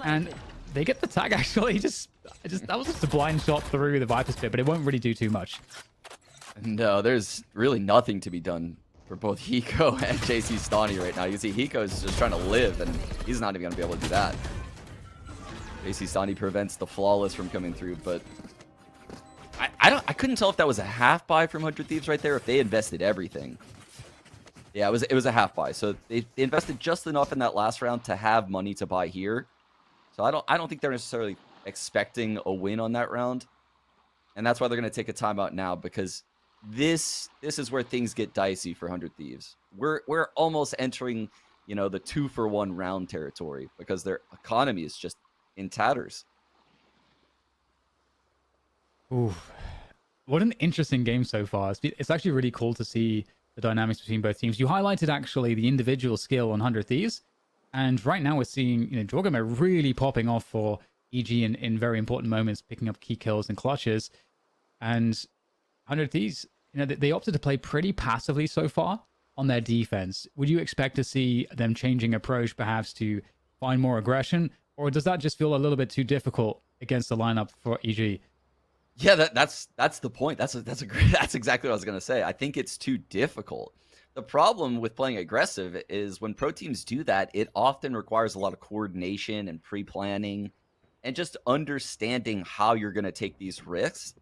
Speaker 8: and they get the tag actually. That was just a blind shot through the Viper's Pit, but it won't really do too much.
Speaker 9: No, there's really nothing to be done for both Hiko and JC Stani right now. You see Hiko is just trying to live, and he's not even going to be able to do that. JC Stani prevents the flawless from coming through, but I couldn't tell if that was a half buy from 100 Thieves right there, if they invested everything. Yeah, it was a half buy. So they invested just enough in that last round to have money to buy here. So I don't think they're necessarily expecting a win on that round. And that's why they're going to take a timeout now, because this is where things get dicey for 100 Thieves. We're almost entering, the 2-for-1 round territory because their economy is just in tatters.
Speaker 8: Ooh, what an interesting game so far. It's actually really cool to see the dynamics between both teams. You highlighted actually the individual skill on 100 Thieves, and right now we're seeing Jorgamo really popping off for EG in very important moments, picking up key kills and clutches. And 100 Thieves, they opted to play pretty passively so far on their defense. Would you expect to see them changing approach perhaps to find more aggression, or does that just feel a little bit too difficult against the lineup for EG?
Speaker 9: Yeah, that's the point. That's exactly what I was gonna say. I think it's too difficult. The problem with playing aggressive is when pro teams do that, it often requires a lot of coordination and pre-planning and just understanding how you're going to take these risks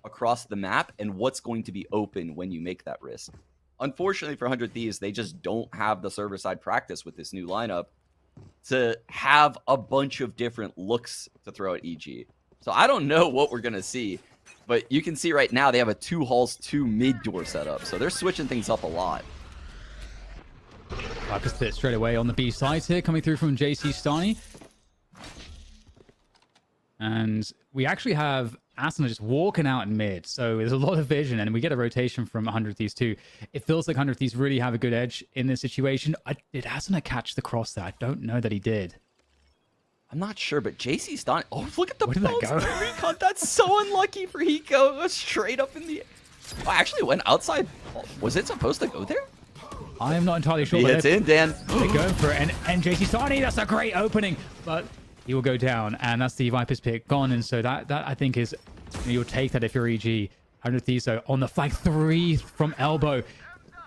Speaker 9: across the map and what's going to be open when you make that risk. Unfortunately for 100 Thieves, they just don't have the server-side practice with this new lineup to have a bunch of different looks to throw at EG. So I don't know what we're going to see, but you can see right now they have a 2 halls, 2 mid door setup. So they're switching things up a lot.
Speaker 8: Viper's Pit straight away on the B side here, coming through from JC Stani. And we actually have Asuna just walking out in mid. So there's a lot of vision, and we get a rotation from 100 Thieves too. It feels like 100 Thieves really have a good edge in this situation. Did Asuna catch the cross there? I don't know that he did.
Speaker 9: I'm not sure, but JC Stani... Oh, look at the
Speaker 8: Where did that go?
Speaker 9: recon. That's so unlucky for Hiko. It was straight up in the... Oh, actually, it went outside. Was it supposed to go there?
Speaker 8: I'm not entirely sure.
Speaker 9: He hits in, Dan.
Speaker 8: They're going for it. And JC Sani, that's a great opening. But he will go down. And that's the Viper's pick gone. And so that I think is, you'll take that if you're EG. 100 Thieves on the flank, 3 from elbow.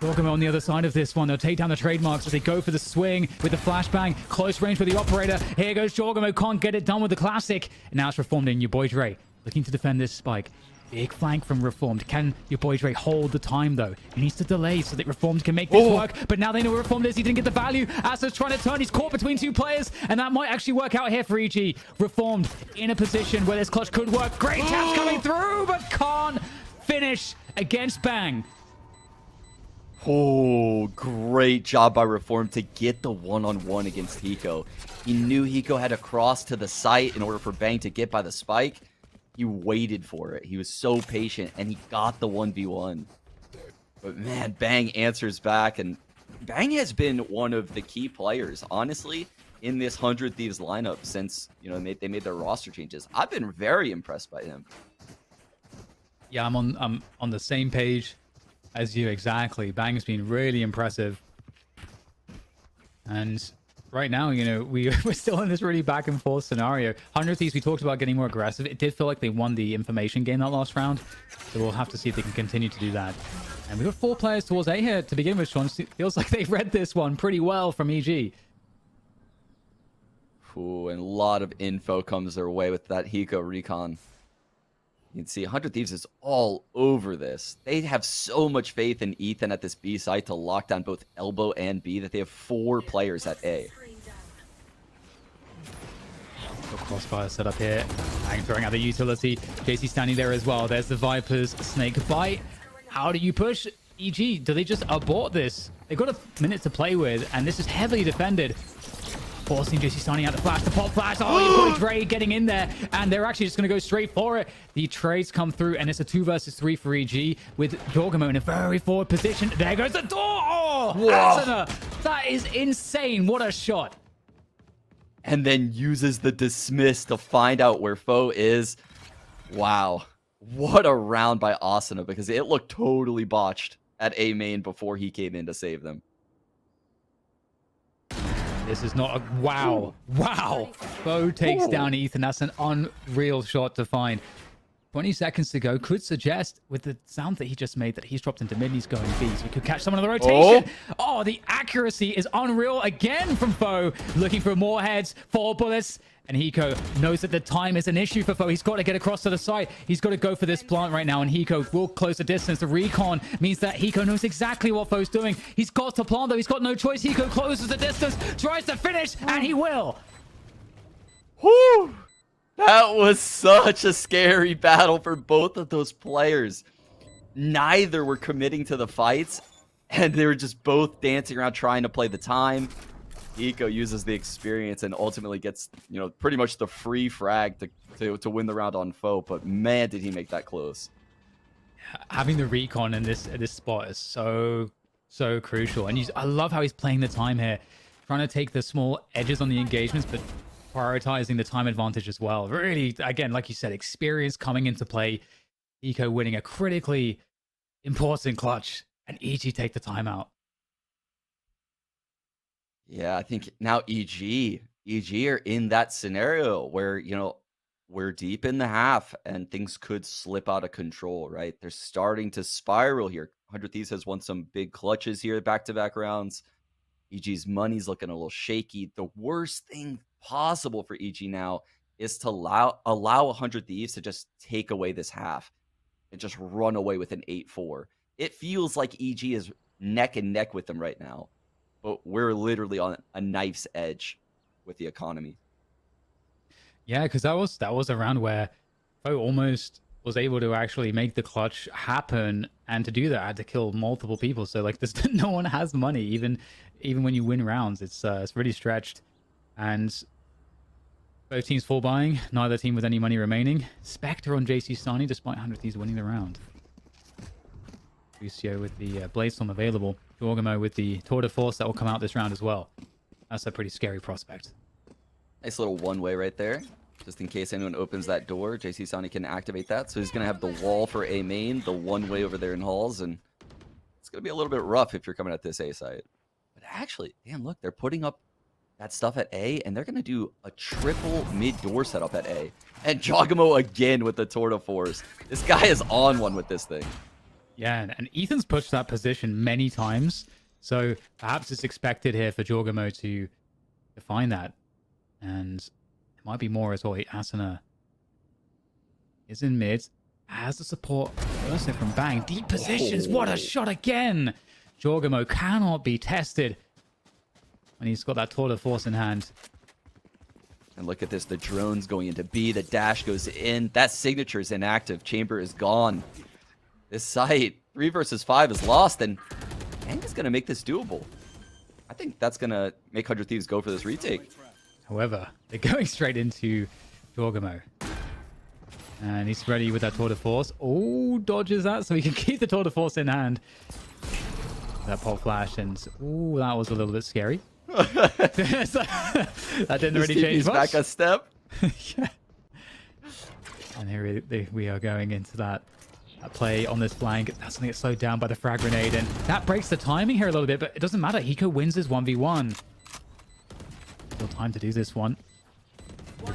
Speaker 8: Dorgamo on the other side of this one. They'll take down the trademarks as they go for the swing with the flashbang. Close range for the operator. Here goes Dorgamo. Can't get it done with the classic. And now it's Reformed in. Your boy Dre looking to defend this spike. Big flank from Reformed. Can your boy Dre hold the time, though? He needs to delay so that Reformed can make this work. But now they know where Reformed is. He didn't get the value. Asa's trying to turn. He's caught between 2 players. And that might actually work out here for EG. Reformed in a position where this clutch could work. Great taps coming through, but can't finish against Bang.
Speaker 9: Oh, great job by Reform to get the one-on-one against Hiko. He knew Hiko had to cross to the site in order for Bang to get by the spike. He waited for it. He was so patient, and he got the 1v1. But man, Bang answers back, and Bang has been one of the key players, honestly, in this 100 Thieves lineup since, you know, they made their roster changes. I've been very impressed by him.
Speaker 8: Yeah, I'm on the same page as you, exactly. Bang's been really impressive. And right now, you know, we're still in this really back and forth scenario. 100 Thieves, we talked about getting more aggressive. It did feel like they won the information game that last round. So we'll have to see if they can continue to do that. And we've got 4 players towards A here to begin with, Sean. Feels like they read this one pretty well from EG.
Speaker 9: Ooh, and a lot of info comes their way with that Hiko recon. You can see 100 Thieves is all over this. They have so much faith in Ethan at this B site to lock down both elbow and B that they have 4 players at A.
Speaker 8: Crossfire set up here. Bang throwing out the utility. JC standing there as well. There's the Viper's snake bite. How do you push? EG, do they just abort this? They've got a minute to play with, and this is heavily defended. Forcing JC Sani out the flash, the pop flash. Oh, your boy Dre getting in there, and they're actually just going to go straight for it. The trades come through, and it's a 2 versus 3 for EG with Dorgamo in a very forward position. There goes the door. Oh, Asuna. That is insane. What a shot.
Speaker 9: And then uses the dismiss to find out where foe is. Wow. What a round by Asuna, because it looked totally botched at A main before he came in to save them.
Speaker 8: This is not a... Wow. Wow. Bo takes down Ethan. That's an unreal shot to find. 20 seconds to go. Could suggest, with the sound that he just made, that he's dropped into mid and he's going B. So he could catch someone on the rotation. Oh, the accuracy is unreal again from Foe. Looking for more heads, 4 bullets. And Hiko knows that the time is an issue for Foe. He's got to get across to the side. He's got to go for this plant right now, and Hiko will close the distance. The recon means that Hiko knows exactly what Foe's doing. He's got to plant, though. He's got no choice. Hiko closes the distance, tries to finish, and he will.
Speaker 9: Whew! That was such a scary battle for both of those players. Neither were committing to the fights, and they were just both dancing around trying to play the time. Hiko uses the experience and ultimately gets, you know, pretty much the free frag to win the round on Foe. But man, did he make that close.
Speaker 8: Having the recon in this spot is so crucial. And I love how he's playing the time here, trying to take the small edges on the engagements, but prioritizing the time advantage as well. Really, again, like you said, experience coming into play. Hiko winning a critically important clutch, and EG take the timeout.
Speaker 9: Yeah, I think now EG are in that scenario where, you know, we're deep in the half and things could slip out of control, right? They're starting to spiral here. 100 Thieves has won some big clutches here, back-to-back rounds. EG's money's looking a little shaky. The worst thing possible for EG now is to allow 100 Thieves to just take away this half and just run away with an 8-4. It feels like EG is neck and neck with them right now. But we're literally on a knife's edge with the economy.
Speaker 8: Yeah, because that was a round where Foe almost was able to actually make the clutch happen, and to do that, I had to kill multiple people. So like, no one has money, even when you win rounds. It's really stretched, and both teams full buying, neither team with any money remaining. Spectre on JC Sani, despite 100 Thieves winning the round. Lucio with the Bladestorm available. Dorgamo with the Tour de Force that will come out this round as well. That's a pretty scary prospect.
Speaker 9: Nice little one-way right there. Just in case anyone opens that door, JC Sani can activate that. So he's going to have the wall for A main, the one-way over there in halls, and it's going to be a little bit rough if you're coming at this A side. But actually, damn, look, they're putting up that stuff at A, and they're going to do a triple mid-door setup at A. And Jogamo again with the tour de force. This guy is on one with this thing.
Speaker 8: Yeah, and Ethan's pushed that position many times. So perhaps it's expected here for Jorgamo to find that. And it might be more as well. Asuna is in mid. Has the support also from Bang. Deep positions. What a shot again. Jorgamo cannot be tested when he's got that tour de force in hand.
Speaker 9: And look at this. The drone's going into B. The dash goes in. That signature is inactive. Chamber is gone. This site, 3 versus 5, is lost. And Bang is going to make this doable. I think that's going to make 100 Thieves go for this retake.
Speaker 8: However, they're going straight into Jorgamo. And he's ready with that tour de force. Oh, dodges that so he can keep the tour de force in hand. That pop flash, and oh, that was a little bit scary. That didn't really change much.
Speaker 9: Back a step.
Speaker 8: Yeah. And here we are going into that play on this flank. That's going to get slowed down by the frag grenade, and that breaks the timing here a little bit, but it doesn't matter. Hiko wins his 1v1. Still time to do this one.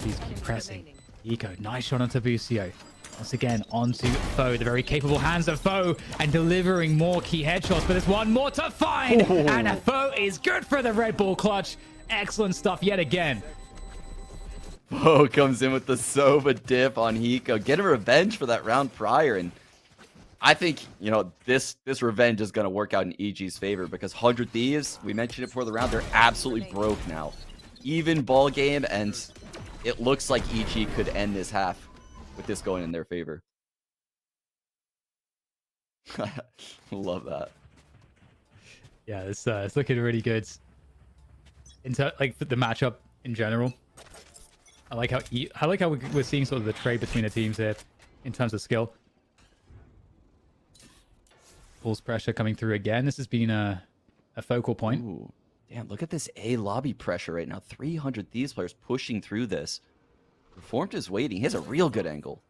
Speaker 8: He's keep pressing. Hiko, nice shot onto Busio. Once again, onto Foe, the very capable hands of Foe, and delivering more key headshots, but there's one more to find, and a Foe is good for the Red Bull clutch. Excellent stuff yet again.
Speaker 9: Foe comes in with the Sova dip on Hiko, getting revenge for that round prior, and I think, you know, this revenge is going to work out in EG's favor, because 100 Thieves, we mentioned it before the round, they're absolutely broke now. Even ball game, and it looks like EG could end this half with this going in their favor. Love that.
Speaker 8: Yeah, it's looking really good. Like the matchup in general. I like how we're seeing sort of the trade between the teams here in terms of skill. Pulse pressure coming through again. This has been a focal point.
Speaker 9: Ooh, damn, look at this A lobby pressure right now. 300 Thieves players pushing through this. Reformed is waiting. He has a real good angle.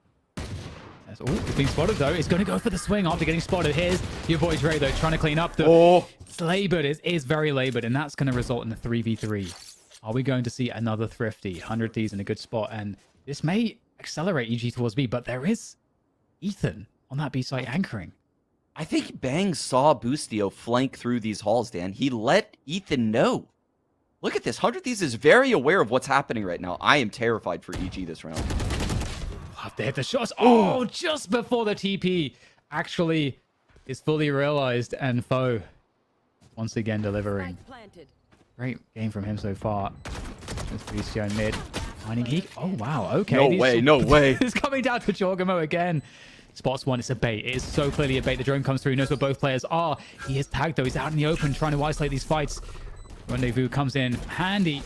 Speaker 8: Yes. Oh, he's being spotted though. He's going to go for the swing after getting spotted. Here's your boy Dre though, trying to clean up the...
Speaker 9: Oh!
Speaker 8: It's labored. It is very labored, and that's going to result in a 3v3. Are we going to see another Thrifty? 100 Thieves in a good spot, and this may accelerate EG towards B, but there is Ethan on that B site anchoring.
Speaker 9: I think Bang saw Boostio flank through these halls, Dan. He let Ethan know. Look at this. 100 Thieves is very aware of what's happening right now. I am terrified for EG this round.
Speaker 8: Have to hit the shots. Oh, just before the TP actually is fully realized, and Foe once again delivering. Great game from him so far. Just Boostio mid. Finding Heat. Oh, wow. Okay.
Speaker 9: No way.
Speaker 8: It's coming down to Jorgamo again. Spots one. It's a bait. It is so clearly a bait. The drone comes through. He knows where both players are. He is tagged, though. He's out in the open trying to isolate these fights. Rendezvous comes in handy.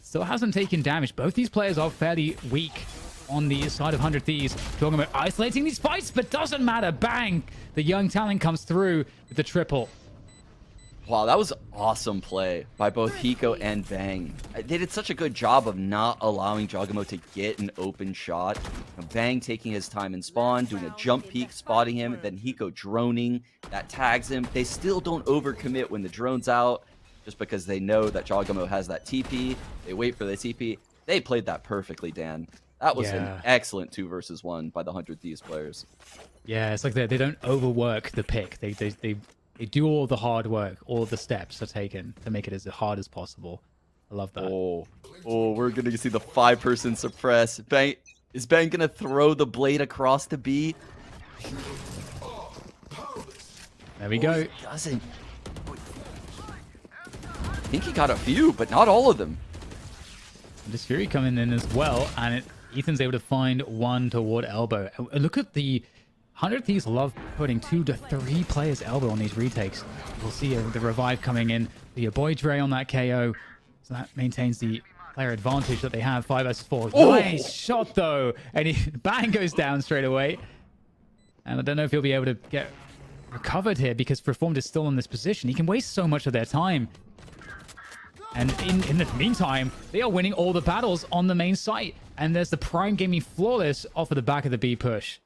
Speaker 8: Still hasn't taken damage. Both these players are fairly weak on the side of 100 Thieves. Talking about isolating these fights, but doesn't matter. Bang! The young talent comes through with the triple.
Speaker 9: Wow, that was awesome play by both Hiko and Bang. They did such a good job of not allowing Jogamo to get an open shot. Bang taking his time in spawn, doing a jump peek, spotting him, then Hiko droning. That tags him. They still don't overcommit when the drone's out, just because they know that Jogamo has that TP. They wait for the TP. They played that perfectly, Dan. That was an excellent 2 versus 1 by the 100 Thieves players.
Speaker 8: Yeah, it's like they don't overwork the pick. They do all the hard work. All the steps are taken to make it as hard as possible. I love that.
Speaker 9: Oh, we're going to see the 5-person suppress. Bang, is Bang going to throw the blade across the B?
Speaker 8: There we go.
Speaker 9: He doesn't. I think he got a few, but not all of them.
Speaker 8: This Fury coming in as well, and Ethan's able to find one toward elbow. And look at the 100 Thieves love putting 2 to 3 players elbow on these retakes. We'll see the revive coming in for your boy Dre on that KO. So that maintains the player advantage that they have. 5 vs 4. Oh! Nice shot though. And Bang goes down straight away. And I don't know if he'll be able to get recovered here because Reformed is still in this position. He can waste so much of their time. And in the meantime, they are winning all the battles on the main site. And there's the Prime Gaming Flawless off of the back of the B push.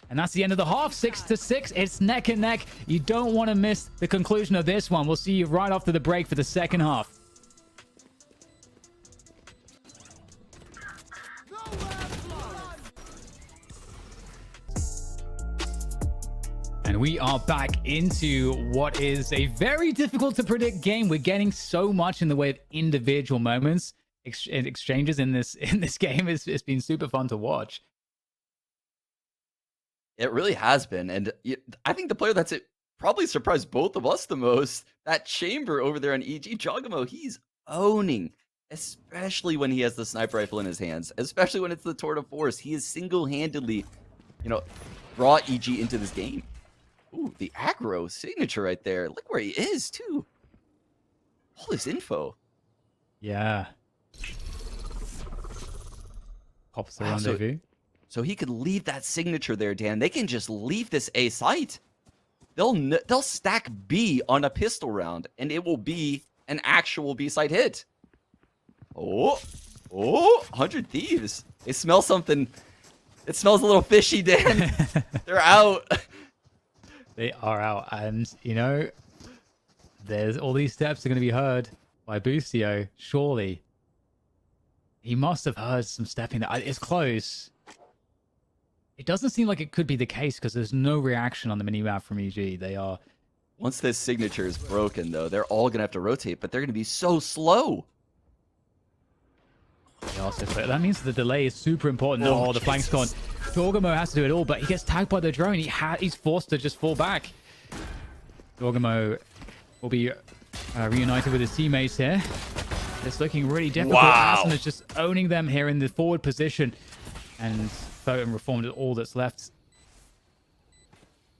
Speaker 8: And that's the end of the half. 6-6. It's neck and neck. You don't want to miss the conclusion of this one. We'll see you right after the break for the second half. And we are back into what is a very difficult to predict game. We're getting so much in the way of individual moments, exchanges in this game. It's been super fun to watch.
Speaker 9: It really has been. And I think the player that's probably surprised both of us the most, that Chamber over there on EG, Jogamo, he's owning, especially when he has the sniper rifle in his hands, especially when it's the Tour de Force. He is single-handedly, brought EG into this game. Ooh, the aggro signature right there. Look where he is, too. All this info.
Speaker 8: Yeah. Pops the rendezvous.
Speaker 9: So he could leave that signature there, Dan. They can just leave this A site. They'll stack B on a pistol round, and it will be an actual B site hit. Oh, 100 Thieves. They smell something. It smells a little fishy, Dan. They're out.
Speaker 8: They are out, and there's all these steps are going to be heard by Busio. Surely, he must have heard some stepping. It's close. It doesn't seem like it could be the case because there's no reaction on the minimap from EG. They are.
Speaker 9: Once this signature is broken, though, they're all going to have to rotate, but they're going to be so slow.
Speaker 8: That means the delay is super important. Oh, the flank's gone. Jogamo has to do it all, but he gets tagged by the drone. He's forced to just fall back. Jogamo will be reunited with his teammates here. It's looking really difficult.
Speaker 3: Wow.
Speaker 8: Aston is just owning them here in the forward position. And Photon Reformed is all that's left.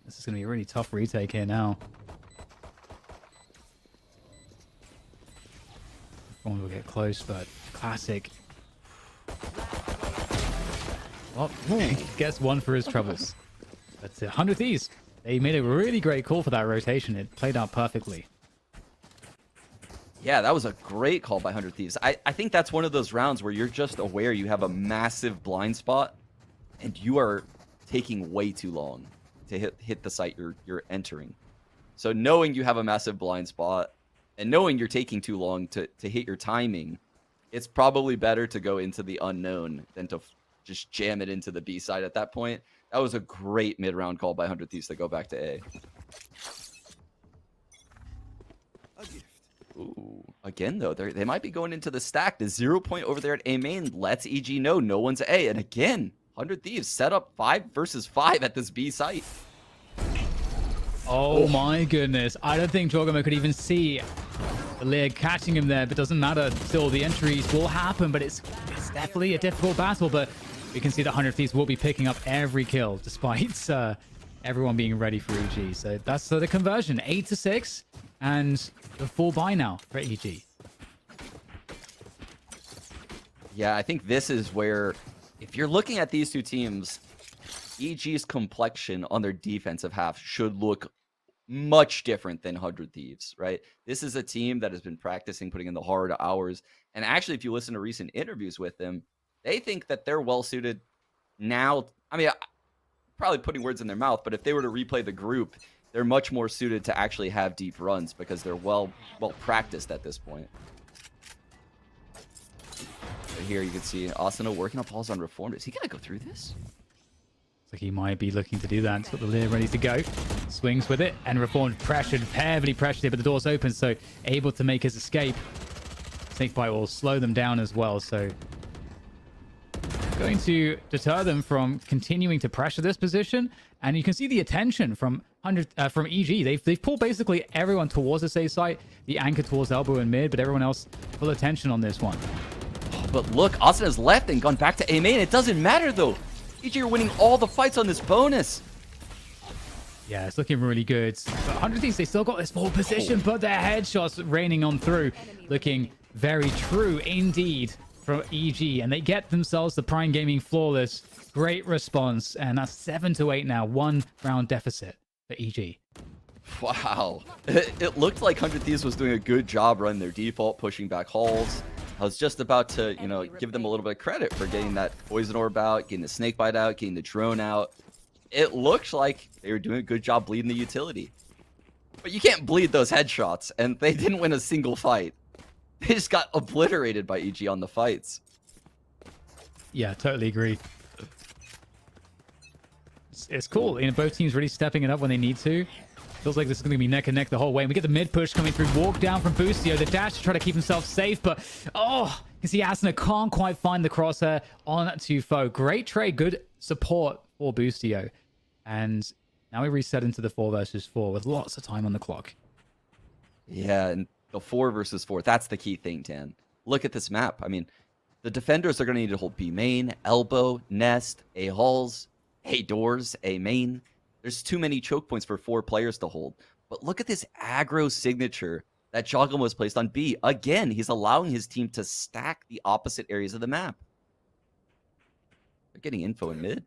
Speaker 8: This is going to be a really tough retake here now. Reformed will get close, but classic. Well, gets one for his troubles. But 100 Thieves, they made a really great call for that rotation. It played out perfectly.
Speaker 9: Yeah, that was a great call by 100 Thieves. I think that's one of those rounds where you're just aware you have a massive blind spot and you are taking way too long to hit the site you're entering. So knowing you have a massive blind spot and knowing you're taking too long to hit your timing, it's probably better to go into the unknown than to just jam it into the B side at that point. That was a great mid-round call by 100 Thieves to go back to A. Ooh, again, though, they might be going into the stack. The 0 point over there at A main lets EG know no one's A. And again, 100 Thieves set up 5 versus 5 at this B site.
Speaker 8: Oh my goodness. I don't think Jogamo could even see the Lear catching him there, but doesn't matter. Still, the entries will happen, but it's definitely a difficult battle. But we can see that 100 Thieves will be picking up every kill, despite everyone being ready for EG. So that's the conversion, 8-6, and the full buy now for EG.
Speaker 9: Yeah, I think this is where, if you're looking at these two teams, EG's complexion on their defensive half should look much different than 100 Thieves, right? This is a team that has been practicing, putting in the hard hours. And actually, if you listen to recent interviews with them, they think that they're well-suited now. I mean, probably putting words in their mouth, but if they were to replay the group, they're much more suited to actually have deep runs because they're well practiced at this point. But here you can see Asano working up balls on Reformed. Is he going to go through this?
Speaker 8: Looks like he might be looking to do that. He's got the Lear ready to go. Swings with it, and Reformed pressured, heavily pressured here, but the door's open, so able to make his escape. Snakebite will slow them down as well, so going to deter them from continuing to pressure this position. And you can see the attention from EG. They've pulled basically everyone towards the A site, the anchor towards elbow and mid, but everyone else full attention on this one.
Speaker 9: But look, Asana's left and gone back to A main. It doesn't matter though. EG are winning all the fights on this bonus.
Speaker 8: Yeah, it's looking really good. But 100 Thieves, they still got this full position, but their headshots raining on through. Looking very true indeed from EG, and they get themselves the Prime Gaming flawless. Great response, and that's 7-8 now. 1 round deficit for EG.
Speaker 9: Wow. It looked like 100 Thieves was doing a good job running their default, pushing back halls. I was just about to, give them a little bit of credit for getting that poison orb out, getting the snakebite out, getting the drone out. it looked like they were doing a good job bleeding the utility. But you can't bleed those headshots, and they didn't win a single fight. They just got obliterated by EG on the fights.
Speaker 8: Yeah, totally agree. It's cool. You know, both teams really stepping it up when they need to. Feels like this is going to be neck and neck the whole way. And we get the mid push coming through. Walk down from Boostio. The dash to try to keep himself safe. But, oh, you can see Asuna can't quite find the crosshair on to Foe. Great trade. Good support for Boostio. And now we reset into the 4 versus 4 with lots of time on the clock.
Speaker 9: Yeah, and the 4 versus 4. That's the key thing, Dan. Look at this map. I mean, the defenders are going to need to hold B main, elbow, nest, A halls, A doors, A main. There's too many choke points for 4 players to hold. But look at this aggro signature that Jogum was placed on B. Again, he's allowing his team to stack the opposite areas of the map. They're getting info in mid.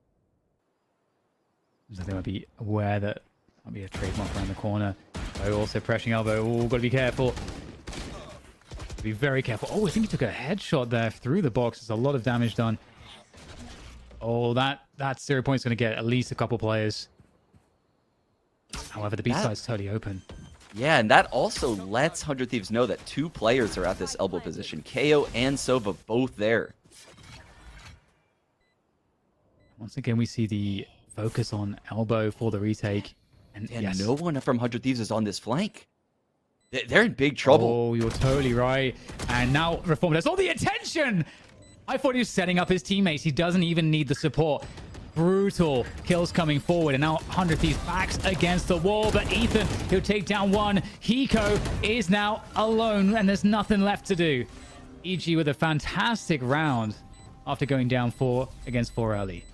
Speaker 8: So they might be aware that might be a trademark around the corner. Oh, also pressuring elbow. Oh, got to be careful. Be very careful. Oh, I think he took a headshot there through the box. There's a lot of damage done. Oh, that 0 point's going to get at least a couple players. However, the B side's totally open.
Speaker 9: Yeah, and that also lets 100 Thieves know that 2 players are at this elbow position. KO and Sova both there.
Speaker 8: Once again, we see the focus on elbow for the retake. And yes,
Speaker 9: no one from 100 Thieves is on this flank. They're in big trouble.
Speaker 8: Oh, you're totally right. And now Reformed has all the attention. I thought he was setting up his teammates. He doesn't even need the support. Brutal kills coming forward. And now 100 Thieves backs against the wall. But Ethan, he'll take down one. Hiko is now alone and there's nothing left to do. EG with a fantastic round after going down 4 against 4 early.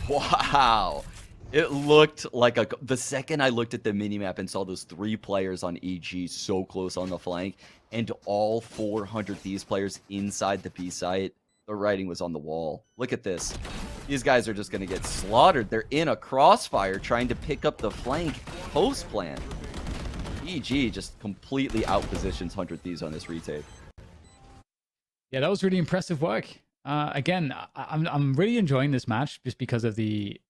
Speaker 9: Wow. It looked like the second I looked at the minimap and saw those 3 players on EG so close on the flank and all 400 Thieves players inside the B site, the writing was on the wall. Look at this. These guys are just going to get slaughtered. They're in a crossfire trying to pick up the flank post plan. EG just completely outpositions 100 Thieves on this retake.
Speaker 8: Yeah, that was really impressive work. Again, I'm really enjoying this match just because of the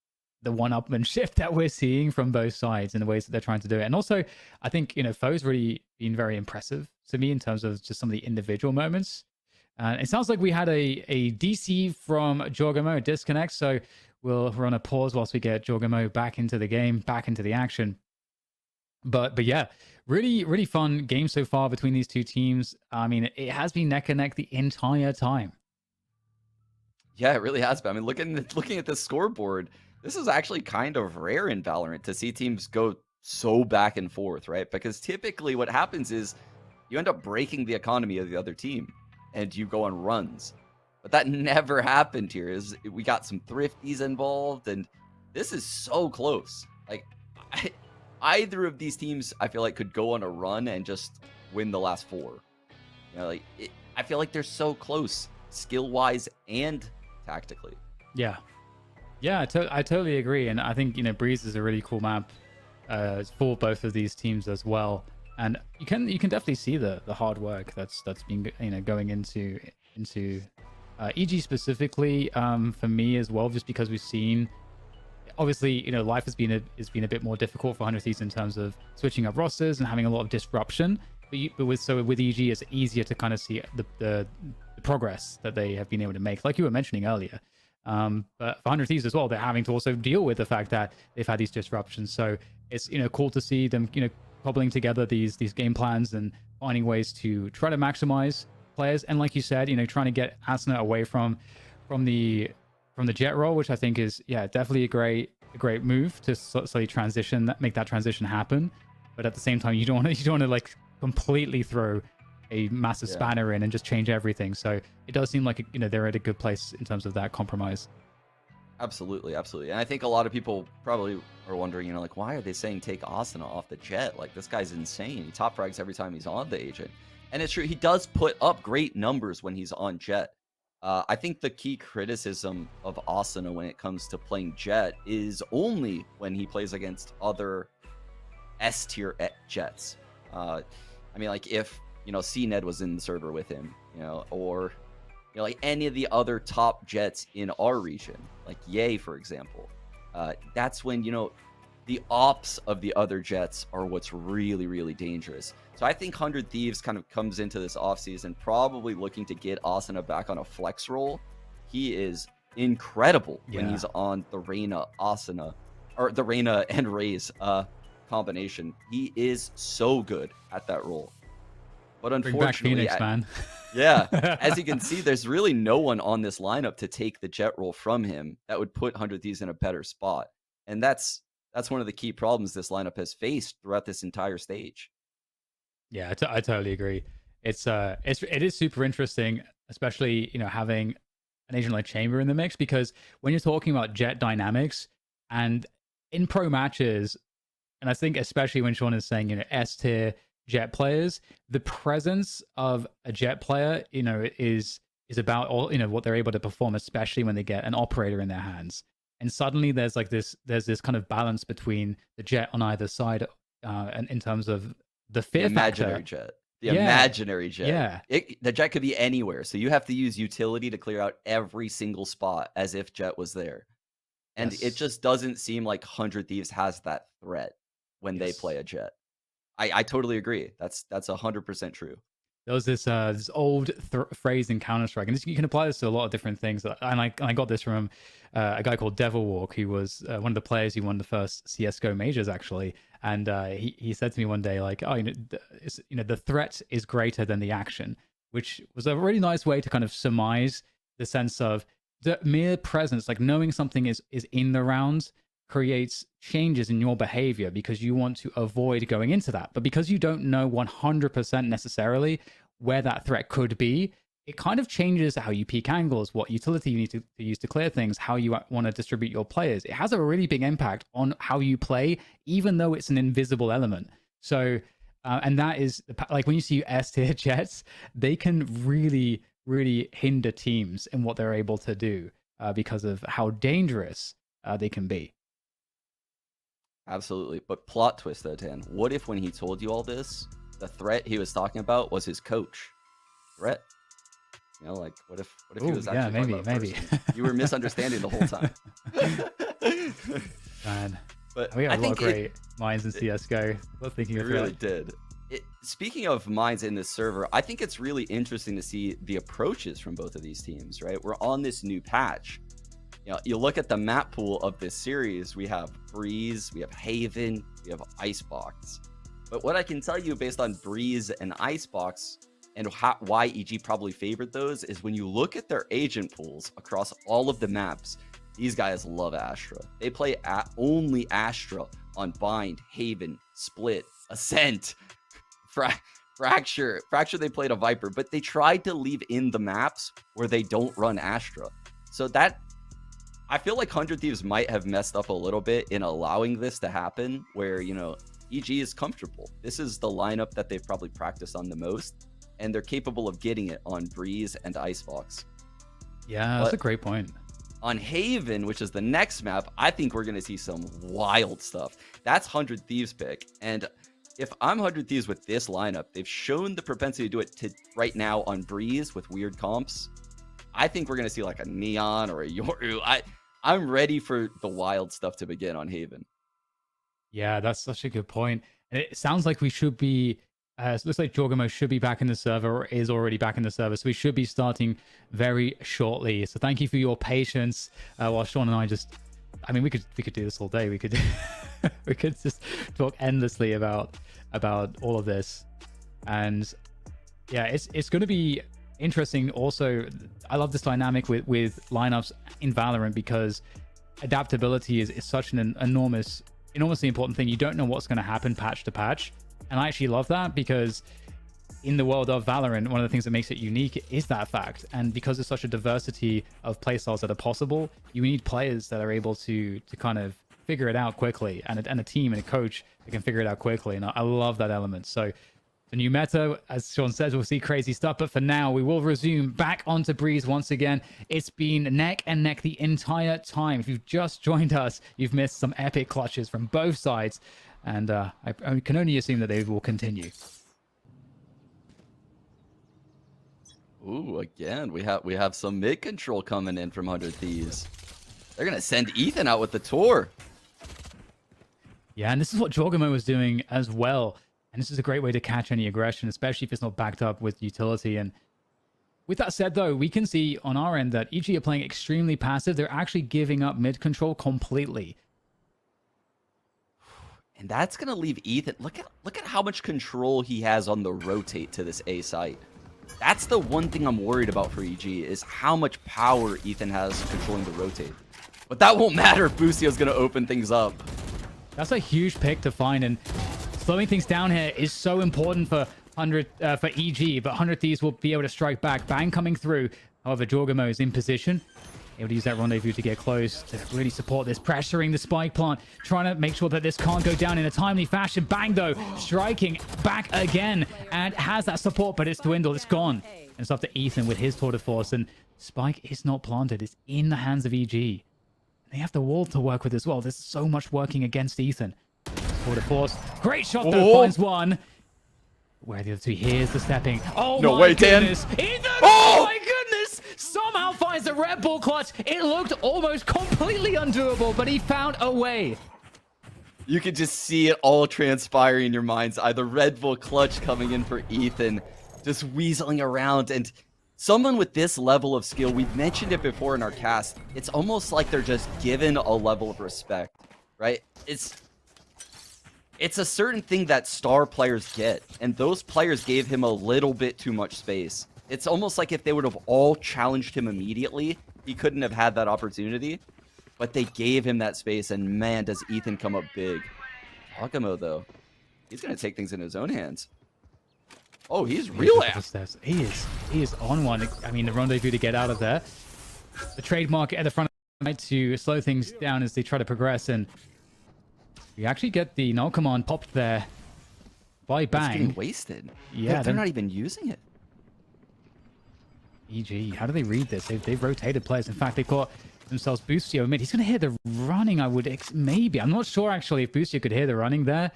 Speaker 8: one-upmanship that we're seeing from both sides in the ways that they're trying to do it. And also, I think, you know, Foe's really been very impressive to me in terms of just some of the individual moments. It sounds like we had a DC from Jorgamo disconnect, so we're on a pause whilst we get Jorgamo back into the game, back into the action. But yeah, really, really fun game so far between these 2 teams. I mean, it has been neck and neck the entire time.
Speaker 9: Yeah, it really has been. I mean, looking at the scoreboard, this is actually kind of rare in Valorant to see teams go so back and forth, right? Because typically what happens is you end up breaking the economy of the other team and you go on runs. But that never happened here. We got some thrifties involved and this is so close. Like either of these teams I feel like could go on a run and just win the last 4. You know, like I feel like they're so close skill-wise and tactically.
Speaker 8: Yeah. Yeah, I totally agree. And I think, you know, Breeze is a really cool map for both of these teams as well. And you can definitely see the hard work that's been, you know, going into EG specifically for me as well, just because we've seen, obviously, you know, life has been a bit more difficult for 100 Thieves in terms of switching up rosters and having a lot of disruption. But with EG, it's easier to kind of see the progress that they have been able to make, like you were mentioning earlier. But for 100 Thieves as well, they're having to also deal with the fact that they've had these disruptions. So it's, you know, cool to see them, you know, cobbling together these game plans and finding ways to try to maximize players. And like you said, you know, trying to get Asuna away from the jet role, which I think is, yeah, definitely a great move to slowly make that transition happen. But at the same time, you don't want to like completely throw a massive spanner in and just change everything. So it does seem like, you know, they're at a good place in terms of that compromise.
Speaker 9: Absolutely, absolutely. And I think a lot of people probably are wondering, you know, like, why are they saying take Asuna off the jet? Like, this guy's insane. He top frags every time he's on the agent. And it's true, he does put up great numbers when he's on jet. I think the key criticism of Asuna when it comes to playing jet is only when he plays against other S-tier jets. I mean, like, if, you know, CNED was in the server with him, you know, or, you know, like any of the other top jets in our region, like Ye, for example. that's when, you know, the ops of the other Jets are what's really, really dangerous. So I think 100 Thieves kind of comes into this offseason probably looking to get Asuna back on a flex role. He is incredible when he's on the Reyna Asuna, or the Reyna and Raze combination. He is so good at that role. But unfortunately,
Speaker 8: Bring back Phoenix, man.
Speaker 9: Yeah, as you can see, there's really no one on this lineup to take the Jet role from him that would put 100 Thieves in a better spot. And that's one of the key problems this lineup has faced throughout this entire stage.
Speaker 8: Yeah, I totally agree. It is super interesting, especially, you know, having an agent like Chamber in the mix, because when you're talking about Jet dynamics and in pro matches, and I think especially when Sean is saying, you know, S tier Jet players, the presence of a Jet player, you know, is about all, you know, what they're able to perform, especially when they get an operator in their hands. And suddenly there's this kind of balance between the Jet on either side, and in terms of the fear
Speaker 9: imaginary
Speaker 8: factor.
Speaker 9: Jet. The imaginary Jet.
Speaker 8: Yeah.
Speaker 9: The Jet could be anywhere. So you have to use utility to clear out every single spot as if Jet was there. And it just doesn't seem like 100 Thieves has that threat when they play a Jet. I totally agree. That's 100% true.
Speaker 8: There was this old phrase in Counter-Strike, and you can apply this to a lot of different things. And I got this from a guy called Devil Walk, who was one of the players who won the first CS:GO majors, actually. And he said to me one day, like, "Oh, you know, the threat is greater than the action," which was a really nice way to kind of surmise the sense of the mere presence, like knowing something is in the rounds, creates changes in your behavior because you want to avoid going into that. But because you don't know 100% necessarily where that threat could be, it kind of changes how you peak angles, what utility you need to use to clear things, how you want to distribute your players. It has a really big impact on how you play, even though it's an invisible element. So, and that is, like, when you see S tier Jets, they can really, really hinder teams in what they're able to do because of how dangerous they can be.
Speaker 9: Absolutely. But plot twist though, Tan. What if when he told you all this, the threat he was talking about was his coach? Threat? You know, like what if he was actually talking about
Speaker 8: maybe.
Speaker 9: You were misunderstanding the whole time.
Speaker 8: Man,
Speaker 9: but
Speaker 8: we have a lot of great minds in CS:GO. We're thinking of
Speaker 9: really did. Speaking of minds in this server, I think it's really interesting to see the approaches from both of these teams, right? We're on this new patch. You know, you look at the map pool of this series, we have Breeze, we have Haven, we have Icebox. But what I can tell you based on Breeze and Icebox and why EG probably favored those is when you look at their agent pools across all of the maps, these guys love Astra. They play only Astra on Bind, Haven, Split, Ascent, Fracture. Fracture, they played a Viper, but they tried to leave in the maps where they don't run Astra. So that, I feel like 100 Thieves might have messed up a little bit in allowing this to happen, where, you know, EG is comfortable. This is the lineup that they've probably practiced on the most, and they're capable of getting it on Breeze and Icebox.
Speaker 8: Yeah, that's a great point.
Speaker 9: On Haven, which is the next map, I think we're going to see some wild stuff. That's 100 Thieves pick. And if I'm 100 Thieves with this lineup, they've shown the propensity to do it right now on Breeze with weird comps. I think we're going to see like a Neon or a Yoru. I'm ready for the wild stuff to begin on Haven.
Speaker 8: Yeah, that's such a good point. And it sounds like we should be, it looks like Jorgamo should be back in the server, or is already back in the server. So we should be starting very shortly. So thank you for your patience. While Sean and I we could do this all day. We could we could just talk endlessly about all of this. And yeah, it's going to be interesting. Also, I love this dynamic with lineups in Valorant because adaptability is such an enormously important thing. You don't know what's going to happen patch to patch, and I actually love that because in the world of Valorant, one of the things that makes it unique is that fact. And because there's such a diversity of playstyles that are possible, you need players that are able to kind of figure it out quickly, and a team and a coach that can figure it out quickly. And I love that element. So the new meta, as Sean says, we'll see crazy stuff. But for now, we will resume back onto Breeze once again. It's been neck and neck the entire time. If you've just joined us, you've missed some epic clutches from both sides. And I can only assume that they will continue.
Speaker 9: Ooh, again, we have some mid control coming in from 100 Thieves. They're going to send Ethan out with the tour.
Speaker 8: Yeah, and this is what Jorgamo was doing as well. And this is a great way to catch any aggression, especially if it's not backed up with utility. And with that said, though, we can see on our end that EG are playing extremely passive. They're actually giving up mid control completely.
Speaker 9: And that's going to leave Ethan. Look at how much control he has on the rotate to this A site. That's the one thing I'm worried about for EG is how much power Ethan has controlling the rotate. But that won't matter if Bussio's going to open things up.
Speaker 8: That's a huge pick to find, and slowing things down here is so important for for EG, but 100 Thieves will be able to strike back. Bang coming through. However, Jorgamo is in position. Able to use that rendezvous to get close to really support this, pressuring the spike plant, trying to make sure that this can't go down in a timely fashion. Bang, though, striking back again, and has that support, but it's dwindled. It's gone. And it's up to Ethan with his tour de force, and spike is not planted. It's in the hands of EG. They have the wall to work with as well. There's so much working against Ethan. Tour de force. Great shot, though. Finds one. Where are the other two? Here's the stepping. Oh,
Speaker 9: no
Speaker 8: my
Speaker 9: way,
Speaker 8: goodness.
Speaker 9: Dan.
Speaker 8: Ethan! Oh, my goodness! Somehow finds the Red Bull clutch. It looked almost completely undoable, but he found a way.
Speaker 9: You could just see it all transpiring in your mind's eye. The Red Bull clutch coming in for Ethan. Just weaseling around. And someone with this level of skill, we've mentioned it before in our cast, it's almost like they're just given a level of respect, right? It's a certain thing that star players get, and those players gave him a little bit too much space. It's almost like if they would have all challenged him immediately, he couldn't have had that opportunity, but they gave him that space, and man, does Ethan come up big. Hakamo, though, he's going to take things in his own hands. Oh, he's real ass.
Speaker 8: He is on one. I mean, the rendezvous to get out of there. The trademark at the front to slow things down as they try to progress, and we actually get the null command popped there by Bang.
Speaker 9: It's getting wasted.
Speaker 8: Yeah,
Speaker 9: they're not even using it.
Speaker 8: EG, how do they read this? They've rotated players. In fact, they caught themselves Busio mid. He's going to hear the running, I would maybe. I'm not sure, actually, if Busio could hear the running there.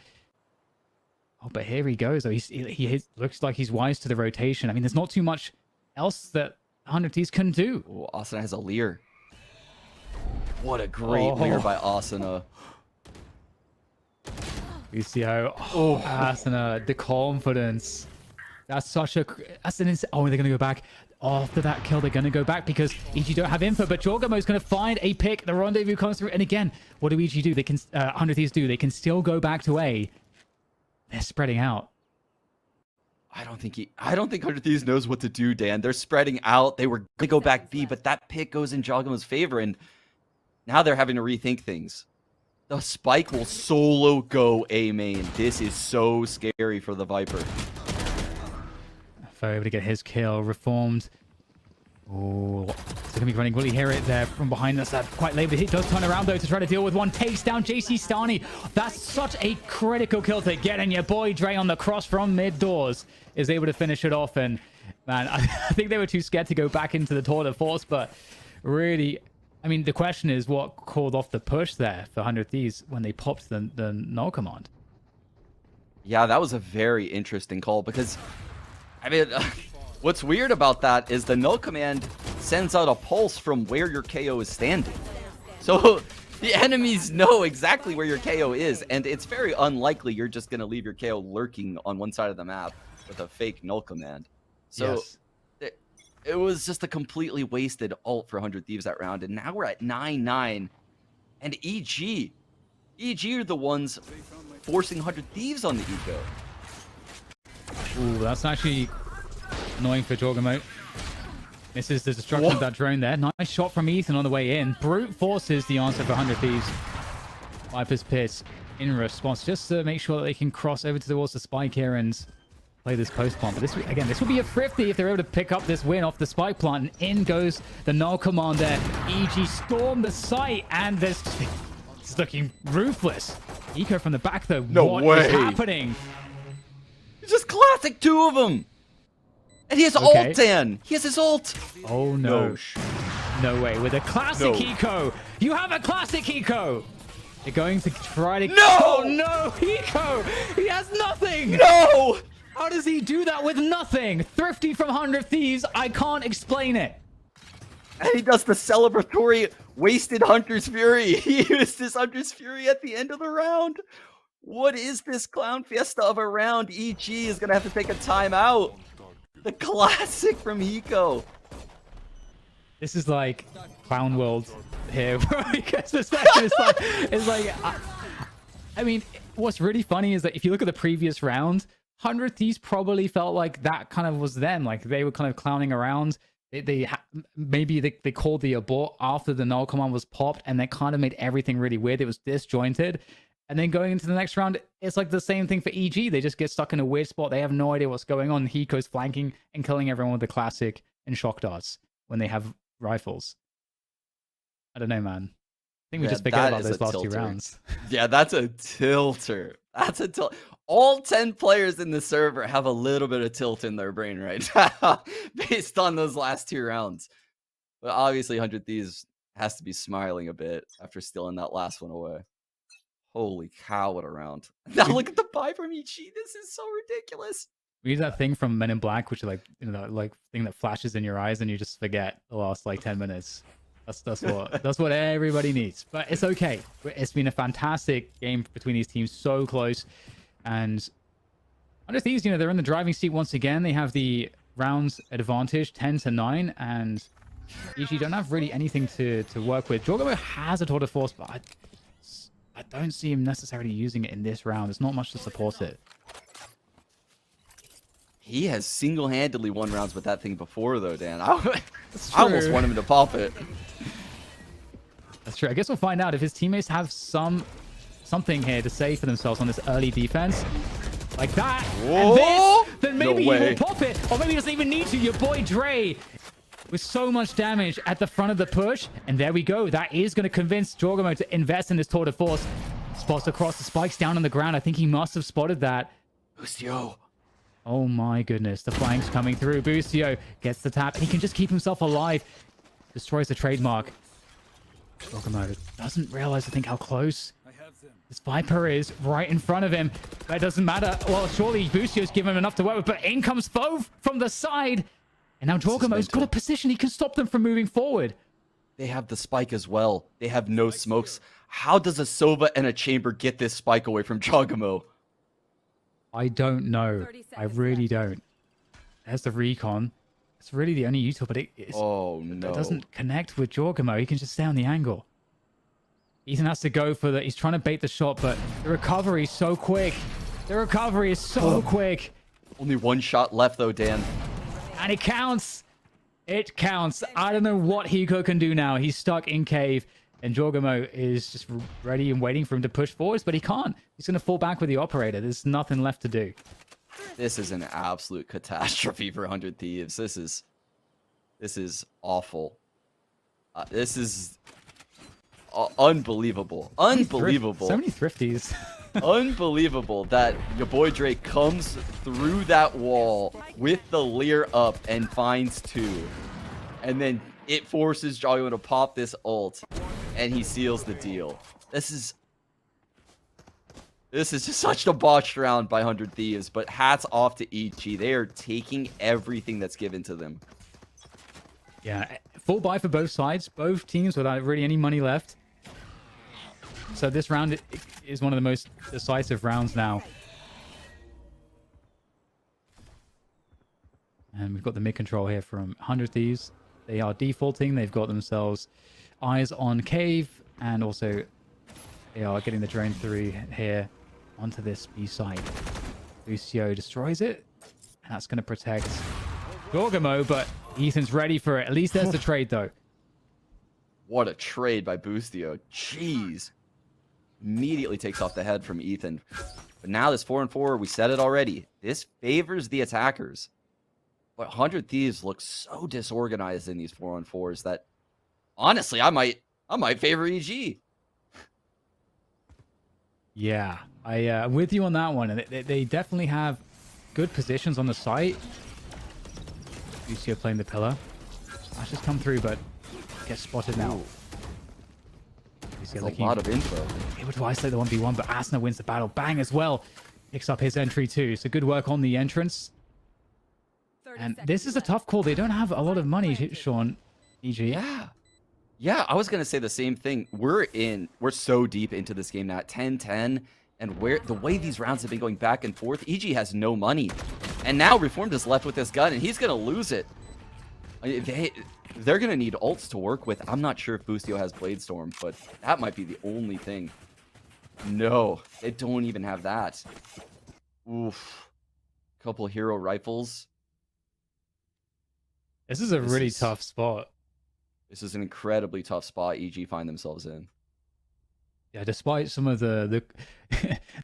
Speaker 8: Oh, but here he goes. He looks like he's wise to the rotation. I mean, there's not too much else that 100 Thieves can do.
Speaker 9: Oh, Asuna has a leer. What a great leer by Asuna.
Speaker 8: Busio, Asuna, the confidence. That's such a... That's an insane... Oh, they're going to go back. After that kill, they're going to go back because EG don't have info, but Jorgamo is going to find a pick. The rendezvous comes through. And again, what do EG do? They can... 100 Thieves do. They can still go back to A. They're spreading out.
Speaker 9: I don't think 100 Thieves knows what to do, Dan. They're spreading out. They were going to go back B, but that pick goes in Jorgamo's favor, and now they're having to rethink things. The spike will solo go A main. This is so scary for the Viper.
Speaker 8: Fo able to get his kill. Reformed. Oh, they're going to be running. Will he hear it there from behind us? Quite late, but he does turn around, though, to try to deal with one. Takes down JC Stani. That's such a critical kill to get, and your boy Dre on the cross from mid-doors is able to finish it off. And, man, I think they were too scared to go back into the tour de force, but really... I mean, the question is what called off the push there for 100 Thieves when they popped the null command.
Speaker 9: Yeah, that was a very interesting call because, I mean, what's weird about that is the null command sends out a pulse from where your KO is standing. So the enemies know exactly where your KO is, and it's very unlikely you're just going to leave your KO lurking on one side of the map with a fake null command. So
Speaker 8: yes.
Speaker 9: It was just a completely wasted ult for 100 Thieves that round, and now we're at 9-9, and EG are the ones forcing 100 Thieves on the eco.
Speaker 8: Ooh, that's actually annoying for Jorgamo. Misses the destruction of that drone there. Nice shot from Ethan on the way in. Brute forces the answer for 100 Thieves. Viper's Piss in response, just to make sure that they can cross over towards the spike here and play this post plant. But this will be a thrifty if they're able to pick up this win off the spike plant. And in goes the null command there. EG storm the site, and it's looking ruthless. Eco from the back, though.
Speaker 9: No
Speaker 8: what
Speaker 9: way.
Speaker 8: is happening?
Speaker 9: It's just classic two of them. And he has ult, Dan. He has his ult.
Speaker 8: Oh, no. No way. With a classic eco. You have a classic eco. They're going to try to...
Speaker 9: No!
Speaker 8: Oh, no. Eco. He has nothing.
Speaker 9: No!
Speaker 8: How does he do that with nothing? Thrifty from 100 Thieves. I can't explain it.
Speaker 9: And he does the celebratory wasted Hunter's Fury. He used his Hunter's Fury at the end of the round. What is this clown fiesta of a round? EG is going to have to take a timeout. The classic from Hiko.
Speaker 8: This is like Clown World here. Because it's like I mean, what's really funny is that if you look at the previous round, 100 Thieves probably felt like that kind of was them. Like they were kind of clowning around. Maybe they called the abort after the null command was popped, and that kind of made everything really weird. It was disjointed. And then going into the next round, it's like the same thing for EG. They just get stuck in a weird spot. They have no idea what's going on. Hiko's flanking and killing everyone with the classic and shock darts when they have rifles. I don't know, man. I think we just forget about those last 2 rounds.
Speaker 9: Yeah, that's a tilter. That's a tilt. All 10 players in the server have a little bit of tilt in their brain right now based on those last 2 rounds. But obviously 100 Thieves has to be smiling a bit after stealing that last one away. Holy cow, what a round. Now look at the buy from EG. This is so ridiculous.
Speaker 8: We use that thing from Men in Black, which is like, you know, like thing that flashes in your eyes and you just forget the last like 10 minutes. That's what everybody needs. But it's okay. It's been a fantastic game between these teams, so close. And 100 Thieves, you know, they're in the driving seat once again. They have the rounds advantage, 10-9, and EG don't have really anything to work with. Jorgamo has a tour de force, but I don't see him necessarily using it in this round. There's not much to support it.
Speaker 9: He has single-handedly won rounds with that thing before, though, Dan. I almost want him to pop it.
Speaker 8: That's true. I guess we'll find out if his teammates have something here to say for themselves on this early defense. Like that. Whoa. And this, then maybe he will pop it. Or maybe he doesn't even need to. Your boy Dre with so much damage at the front of the push. And there we go. That is going to convince Jorgamo to invest in this tour de force. Spots across the spikes down on the ground. I think he must have spotted that.
Speaker 9: Boostio.
Speaker 8: Oh my goodness. The flanks coming through. Boostio gets the tap. And he can just keep himself alive. Destroys the trademark. Jorgamo doesn't realize, I think, how close this Viper is right in front of him. That doesn't matter. Well, surely Boostio's given him enough to work with, but in comes Fove from the side. And now Jorgamo's got a position. He can stop them from moving forward.
Speaker 9: They have the spike as well. They have no smokes. How does a Sova and a Chamber get this spike away from Jorgamo?
Speaker 8: I don't know. I really don't. There's the recon. It's really the only util, but it doesn't connect with Jorgamo. He can just stay on the angle. Ethan has to go for the... He's trying to bait the shot, but the recovery is so quick. The recovery is so quick.
Speaker 9: Only 1 shot left, though, Dan.
Speaker 8: And it counts. It counts. I don't know what Hiko can do now. He's stuck in cave. And Jorgamo is just ready and waiting for him to push forwards, but he can't. He's going to fall back with the operator. There's nothing left to do.
Speaker 9: This is an absolute catastrophe for 100 Thieves. This is awful. This is unbelievable. Unbelievable.
Speaker 8: So many thrifties.
Speaker 9: Unbelievable that your boy Drake comes through that wall with the Lear up and finds 2. And then it forces Jorgamo to pop this ult. And he seals the deal. This is just such a botched round by 100 Thieves, but hats off to EG. They are taking everything that's given to them.
Speaker 8: Yeah, full buy for both sides, both teams without really any money left. So this round is one of the most decisive rounds now. And we've got the mid control here from 100 Thieves. They are defaulting. They've got themselves eyes on cave, and also they are getting the drone through here onto this B side. Lucio destroys it, and that's going to protect Jorgamo, but Ethan's ready for it. At least there's the trade, though.
Speaker 9: What a trade by Boostio. Jeez. Immediately takes off the head from Ethan. But now this 4-4, we said it already. This favors the attackers. But 100 Thieves look so disorganized in these 4-on-4s that honestly, I might favor EG.
Speaker 8: Yeah, I'm with you on that one. And they definitely have good positions on the site. Lucio playing the pillar. Flash has come through, but gets spotted now.
Speaker 9: That's a lot of info.
Speaker 8: Able to isolate the 1v1, but Asna wins the battle. Bang as well. Picks up his entry too. So good work on the entrance. And this is a tough call. They don't have a lot of money, Sean. EG.
Speaker 9: Yeah. Yeah, I was gonna say the same thing. We're so deep into this game now, at 10-10, and the way these rounds have been going back and forth, EG has no money. And now Reformed is left with this gun, and he's gonna lose it. I mean, they're gonna need ults to work with. I'm not sure if Boostio has Bladestorm, but that might be the only thing. No, they don't even have that. Oof. Couple hero rifles.
Speaker 8: This is a really tough spot.
Speaker 9: This is an incredibly tough spot EG find themselves in.
Speaker 8: Yeah, despite some of the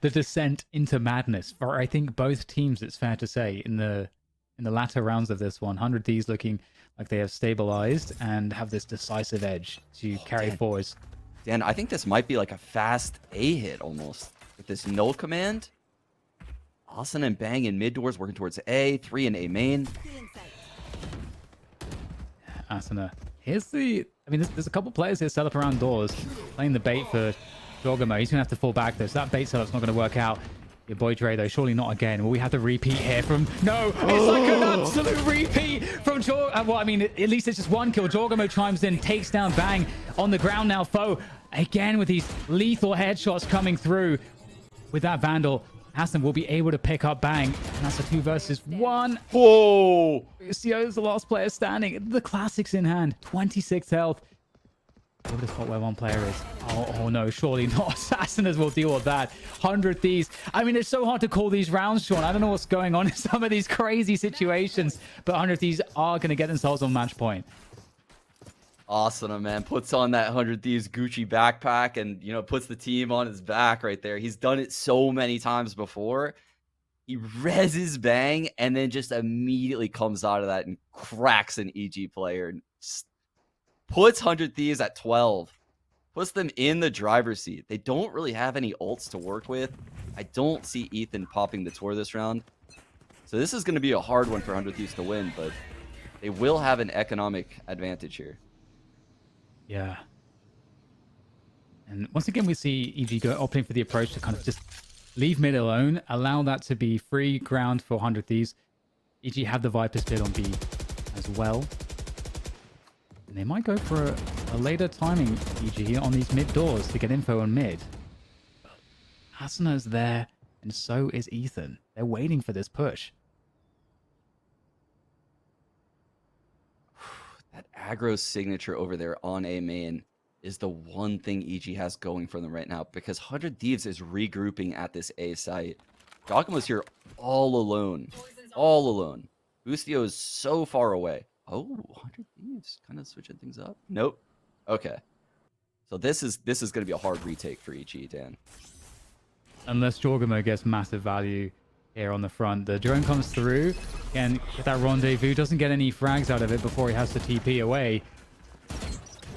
Speaker 8: the descent into madness for I think both teams, it's fair to say, in the latter rounds of this one, 100 Thieves looking like they have stabilized and have this decisive edge to carry forwards.
Speaker 9: Dan, I think this might be like a fast A hit almost with this null command. Austin and Bang in mid doors working towards A, 3 in A main.
Speaker 8: Asuna. Here's the... I mean, there's a couple players here set up around doors, playing the bait for Jorgamo. He's going to have to fall back, though, so that bait setup's not going to work out. Your boy Dre, though, surely not again. Will we have the repeat here from... No! It's like an absolute repeat from Jorgamo. Well, I mean, at least it's just one kill. Jorgamo chimes in, takes down Bang on the ground now. Foe, again, with these lethal headshots coming through. With that Vandal, Hassan will be able to pick up Bang. And that's a 2 versus 1.
Speaker 9: Whoa!
Speaker 8: Lucio is the last player standing. The classics in hand. 26 health. Able to spot where one player is. Oh no, surely not. Assassiners will deal with that. 100 Thieves. I mean, it's so hard to call these rounds, Sean. I don't know what's going on in some of these crazy situations. But 100 Thieves are going to get themselves on match point.
Speaker 9: Awesome, man. Puts on that 100 Thieves Gucci backpack and, you know, puts the team on his back right there. He's done it so many times before. He reses Bang and then just immediately comes out of that and cracks an EG player and puts 100 Thieves at 12. Puts them in the driver's seat. They don't really have any ults to work with. I don't see Ethan popping the tour this round. So this is going to be a hard one for 100 Thieves to win, but they will have an economic advantage here.
Speaker 8: Yeah. And once again, we see EG opting for the approach to kind of just leave mid alone, allow that to be free ground for 100 Thieves. EG have the Viper split on B as well. And they might go for a later timing, EG, on these mid doors to get info on mid. Asuna's there, and so is Ethan. They're waiting for this push.
Speaker 9: That aggro signature over there on A main is the one thing EG has going for them right now, because 100 Thieves is regrouping at this A site. Giacomo's here all alone. All alone. Boostio is so far away. Oh, 100 Thieves kind of switching things up. Nope. Okay. So this is going to be a hard retake for EG, Dan.
Speaker 8: Unless Jorgamo gets massive value here on the front. The drone comes through and get that rendezvous. Doesn't get any frags out of it before he has to TP away.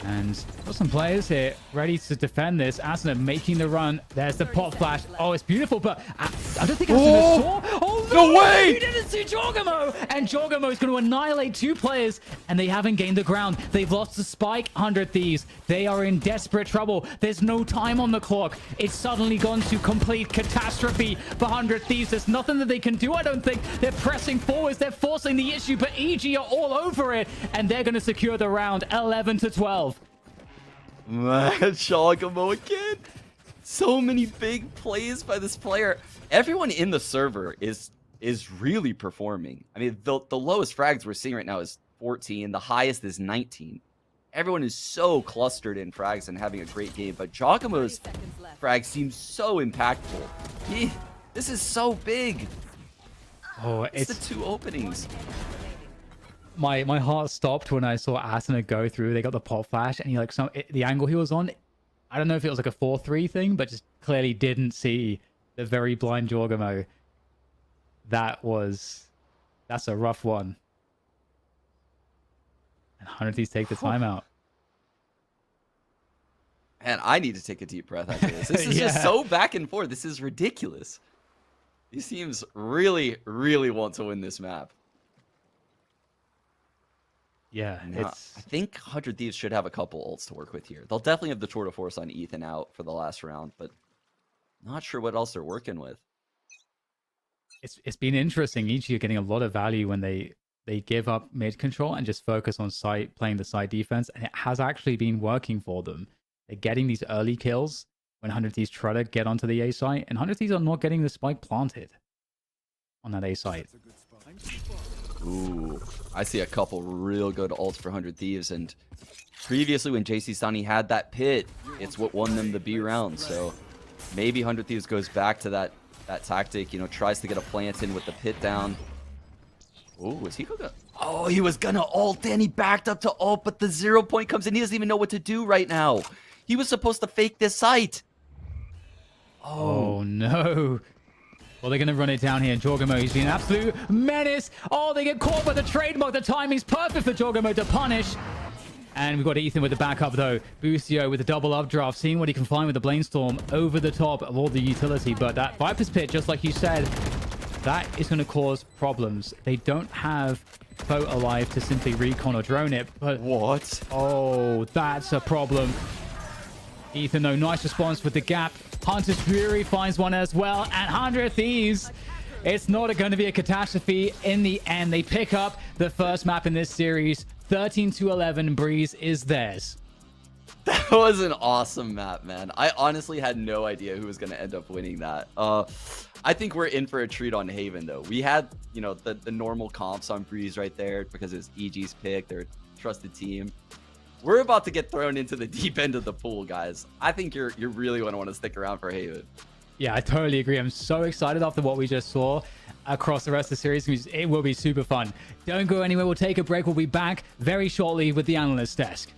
Speaker 8: And got some players here ready to defend this. Asuna making the run. There's the pop flash. Oh, it's beautiful, but I don't think Asuna saw. Oh,
Speaker 9: no way!
Speaker 8: He didn't see Jorgamo! And Jorgamo is going to annihilate 2 players, and they haven't gained the ground. They've lost the spike, 100 Thieves. They are in desperate trouble. There's no time on the clock. It's suddenly gone to complete catastrophe for 100 Thieves. There's nothing that they can do, I don't think. They're pressing forwards. They're forcing the issue, but EG are all over it, and they're going to secure the round 11-12.
Speaker 9: Man, Giacomo again. So many big plays by this player. Everyone in the server is really performing. I mean, the lowest frags we're seeing right now is 14. The highest is 19. Everyone is so clustered in frags and having a great game. But Giacomo's frag seems so impactful. This is so big.
Speaker 8: Oh,
Speaker 9: it's the 2 openings.
Speaker 8: My heart stopped when I saw Asuna go through. They got the pop flash, and the angle he was on, I don't know if it was like a 4-3 thing, but just clearly didn't see the very blind Jorgamo. That's a rough one. And 100 Thieves take the timeout.
Speaker 9: Man, I need to take a deep breath after this. This is just so back and forth. This is ridiculous. These teams really, really want to win this map.
Speaker 8: Yeah,
Speaker 9: I think 100 Thieves should have a couple ults to work with here. They'll definitely have the tour de force on Ethan out for the last round, but not sure what else they're working with.
Speaker 8: It's been interesting. EG are getting a lot of value when they they give up mid control and just focus on side, playing the side defense, and it has actually been working for them. They're getting these early kills when 100 Thieves try to get onto the A site, and 100 Thieves are not getting the spike planted on that A site.
Speaker 9: Ooh, I see a couple real good ults for 100 Thieves, and previously when JC Sunny had that pit, it's what won them the B round. So maybe 100 Thieves goes back to that tactic, you know, tries to get a plant in with the pit down. Oh, was he gonna? Oh, he was gonna ult and he backed up to ult, but the 0 point comes in. He doesn't even know what to do right now. He was supposed to fake this site.
Speaker 8: Oh no. Well, they're going to run it down here. Jorgamo, he's been an absolute menace. Oh, they get caught by the trademark. The timing's perfect for Jorgamo to punish. And we've got Ethan with the backup, though. Bucio with the double updraft, seeing what he can find with the Blamestorm over the top of all the utility. But that Viper's Pit, just like you said, that is going to cause problems. They don't have Boat alive to simply recon or drone it. But
Speaker 9: what?
Speaker 8: Oh, that's a problem. Ethan, though, nice response with the gap. Hunter's Fury finds one as well. And 100 Thieves, it's not going to be a catastrophe in the end. They pick up the first map in this series. 13-11, Breeze is theirs.
Speaker 9: That was an awesome map, man. I honestly had no idea who was going to end up winning that. I think we're in for a treat on Haven, though. We had, you know, the normal comps on Breeze right there because it's EG's pick. They're a trusted team. We're about to get thrown into the deep end of the pool, guys. I think you're really going to want to stick around for Haven.
Speaker 8: Yeah, I totally agree. I'm so excited after what we just saw across the rest of the series. It will be super fun. Don't go anywhere. We'll take a break. We'll be back very shortly with the analyst desk.